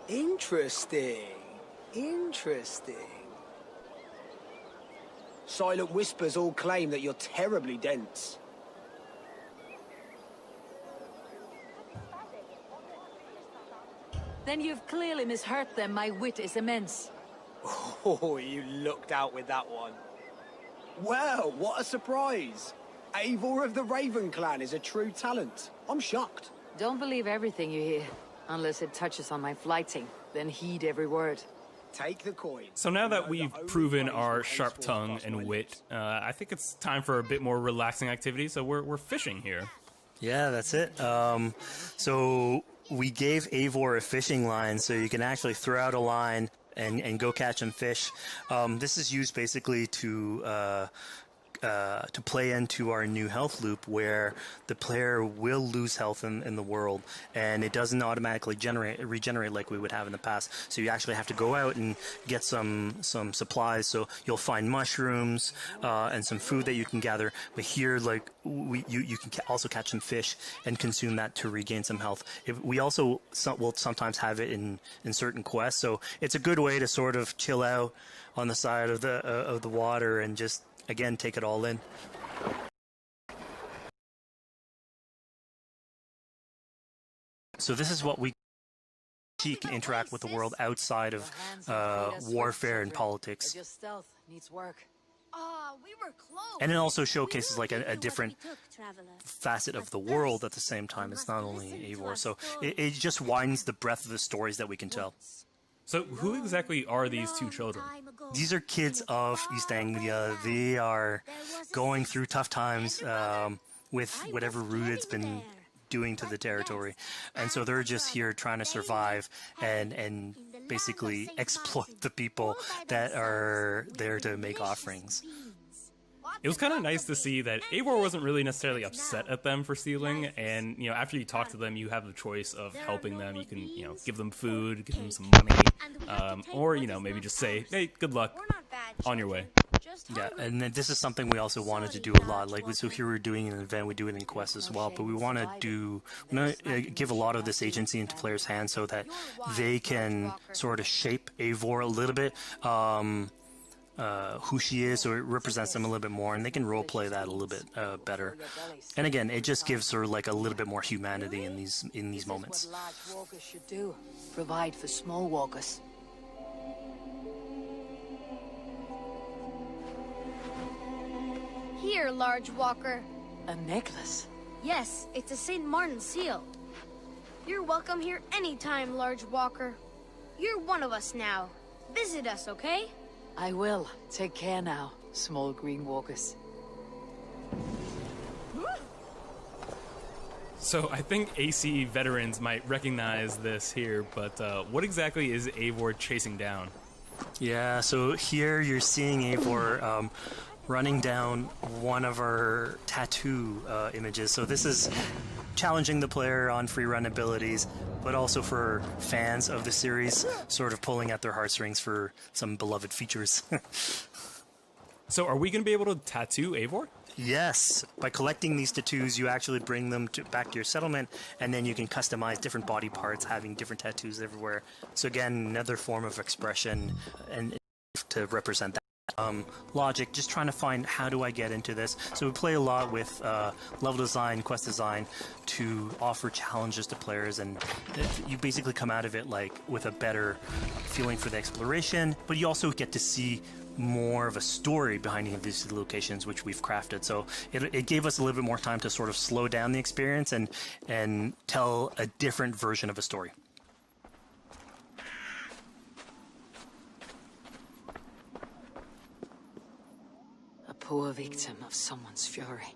Interesting. Silent whispers all claim that you're terribly dense. Then you've clearly misheard them. My wit is immense. Oh, you looked out with that one. Well, what a surprise. Eivor of the Raven Clan is a true talent. I'm shocked. Don't believe everything you hear, unless it touches on my flighting. Then heed every word. Take the coin. So now that we've proven our sharp tongue and wit, I think it's time for a bit more relaxing activity. So we're fishing here. Yeah, that's it. So we gave Eivor a fishing line, so you can actually throw out a line and go catch some fish. This is used basically to play into our new health loop, where the player will lose health in the world, and it doesn't automatically regenerate like we would have in the past. So you actually have to go out and get some supplies. So you'll find mushrooms and some food that you can gather. But here, like you can also catch some fish and consume that to regain some health. We also will sometimes have it in certain quests. So it's a good way to sort of chill out on the side of the water and just, again, take it all in. So this is what we can interact with the world outside of warfare and politics. Your stealth needs work. We were close. And it also showcases like a different facet of the world at the same time. It's not only Eivor, so it just widens the breadth of the stories that we can tell. So who exactly are these two children? These are kids of East Anglia. They are going through tough times with whatever Rued's been doing to the territory. And so they're just here trying to survive and basically exploit the people that are there to make offerings. It was kind of nice to see that Eivor wasn't really necessarily upset at them for stealing, and after you talk to them, you have the choice of helping them. You can give them food, give them some money, or maybe just say, hey, good luck, on your way. Yeah, and then this is something we also wanted to do a lot. Like, so here we're doing an event, we do it in quests as well, but we want to give a lot of this agency into players' hands so that they can sort of shape Eivor a little bit. who she is, so it represents them a little bit more, and they can role play that a little bit better. And again, it just gives her like a little bit more humanity in these moments. What large walkers should do. Provide for small walkers. Here, large walker. A necklace. Yes, it's a St. Martin seal. You're welcome here anytime, large walker. You're one of us now. Visit us, okay? I will. Take care now, small green walkers. So I think AC veterans might recognize this here, but what exactly is Eivor chasing down? Yeah, so here you're seeing Eivor running down one of our tattoo images. So this is challenging the player on free run abilities, but also for fans of the series, sort of pulling at their heartstrings for some beloved features. So are we going to be able to tattoo Eivor? Yes. By collecting these tattoos, you actually bring them back to your settlement, and then you can customize different body parts, having different tattoos everywhere. So again, another form of expression and to represent that. Logic, just trying to find how do I get into this. So we play a lot with level design, quest design to offer challenges to players, and you basically come out of it like with a better feeling for the exploration, but you also get to see more of a story behind any of these locations which we've crafted. So it gave us a little bit more time to sort of slow down the experience and tell a different version of a story. Poor victim of someone's fury.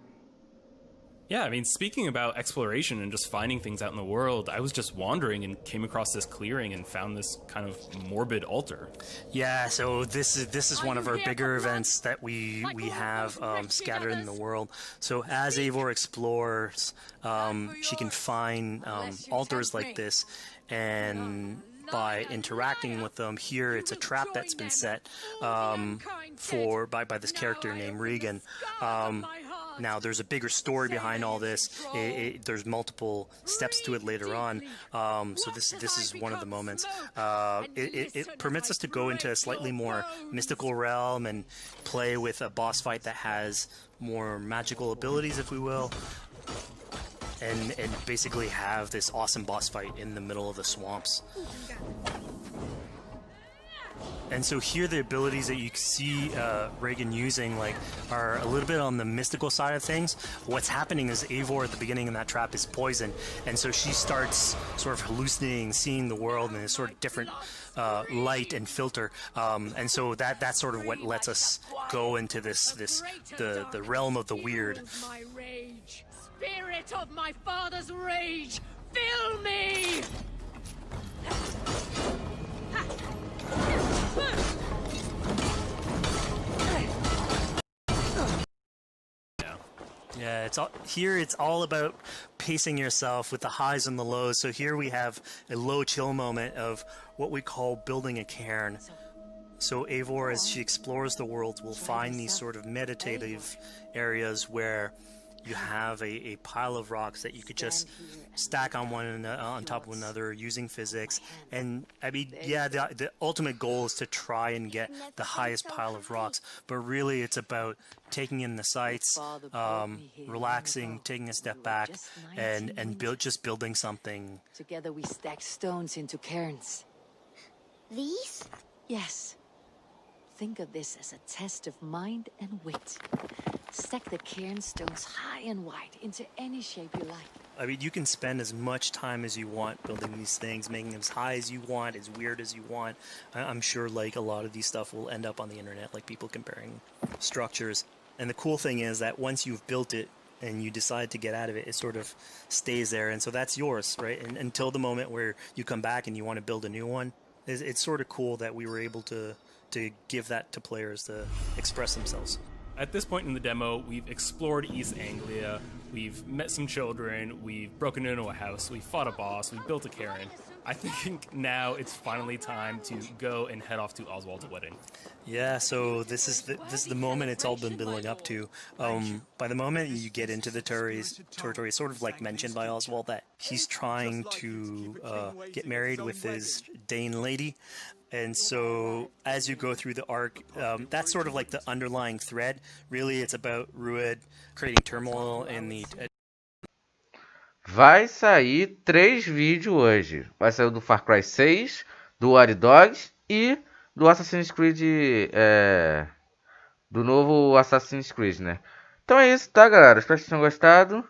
Yeah, I mean, speaking about exploration and just finding things out in the world, I was just wandering and came across this clearing and found this kind of morbid altar. Yeah, so this is one of our bigger events that we have scattered in the world. So as Eivor explores, she can find altars like this, and by interacting with them, here it's a trap that's been set by this character named Regan. Now there's a bigger story behind all this. There's multiple steps to it later on. So this is one of the moments. It permits us to go into a slightly more mystical realm and play with a boss fight that has more magical abilities, if we will. And basically have this awesome boss fight in the middle of the swamps. And so here the abilities that you see Regan using are a little bit on the mystical side of things. What's happening is Eivor at the beginning in that trap is poisoned, and so she starts sort of hallucinating, seeing the world in a sort of different light and filter. And so that's sort of what lets us go into the realm of the weird. Spirit of my father's rage, fill me! Yeah, it's all about pacing yourself with the highs and the lows. So here we have a low chill moment of what we call building a cairn. So Eivor, as she explores the world, will find these sort of meditative areas where you have a pile of rocks that you could just stack on top of another using physics. And I mean, yeah, the ultimate goal is to try and get the highest pile of rocks, but really it's about taking in the sights, relaxing, taking a step back, and just building something. Together we stack stones into cairns. These? Yes. Think of this as a test of mind and wit. Stack the cairn stones high and wide into any shape you like. I mean, you can spend as much time as you want building these things, making them as high as you want, as weird as you want. I'm sure a lot of these stuff will end up on the internet, like people comparing structures. And the cool thing is that once you've built it and you decide to get out of it, it sort of stays there. And so that's yours, right? And until the moment where you come back and you want to build a new one, it's sort of cool that we were able to give that to players to express themselves. At this point in the demo, we've explored East Anglia, we've met some children, we've broken into a house, we fought a boss, we built a cairn. I think now it's finally time to go and head off to Oswald's wedding. Yeah, so this is the moment it's all been building up to. By the moment you get into the territory, sort of like mentioned by Oswald, that he's trying to get married with his Dane lady. And so as you go through the arc, that's sort of like the underlying thread. Really, it's about Rued creating turmoil in the... Vai sair 3 vídeos hoje. Vai sair o do Far Cry 6, do Watch Dogs e do Assassin's Creed, do novo Assassin's Creed, né? Então é isso, tá, galera? Espero que vocês tenham gostado.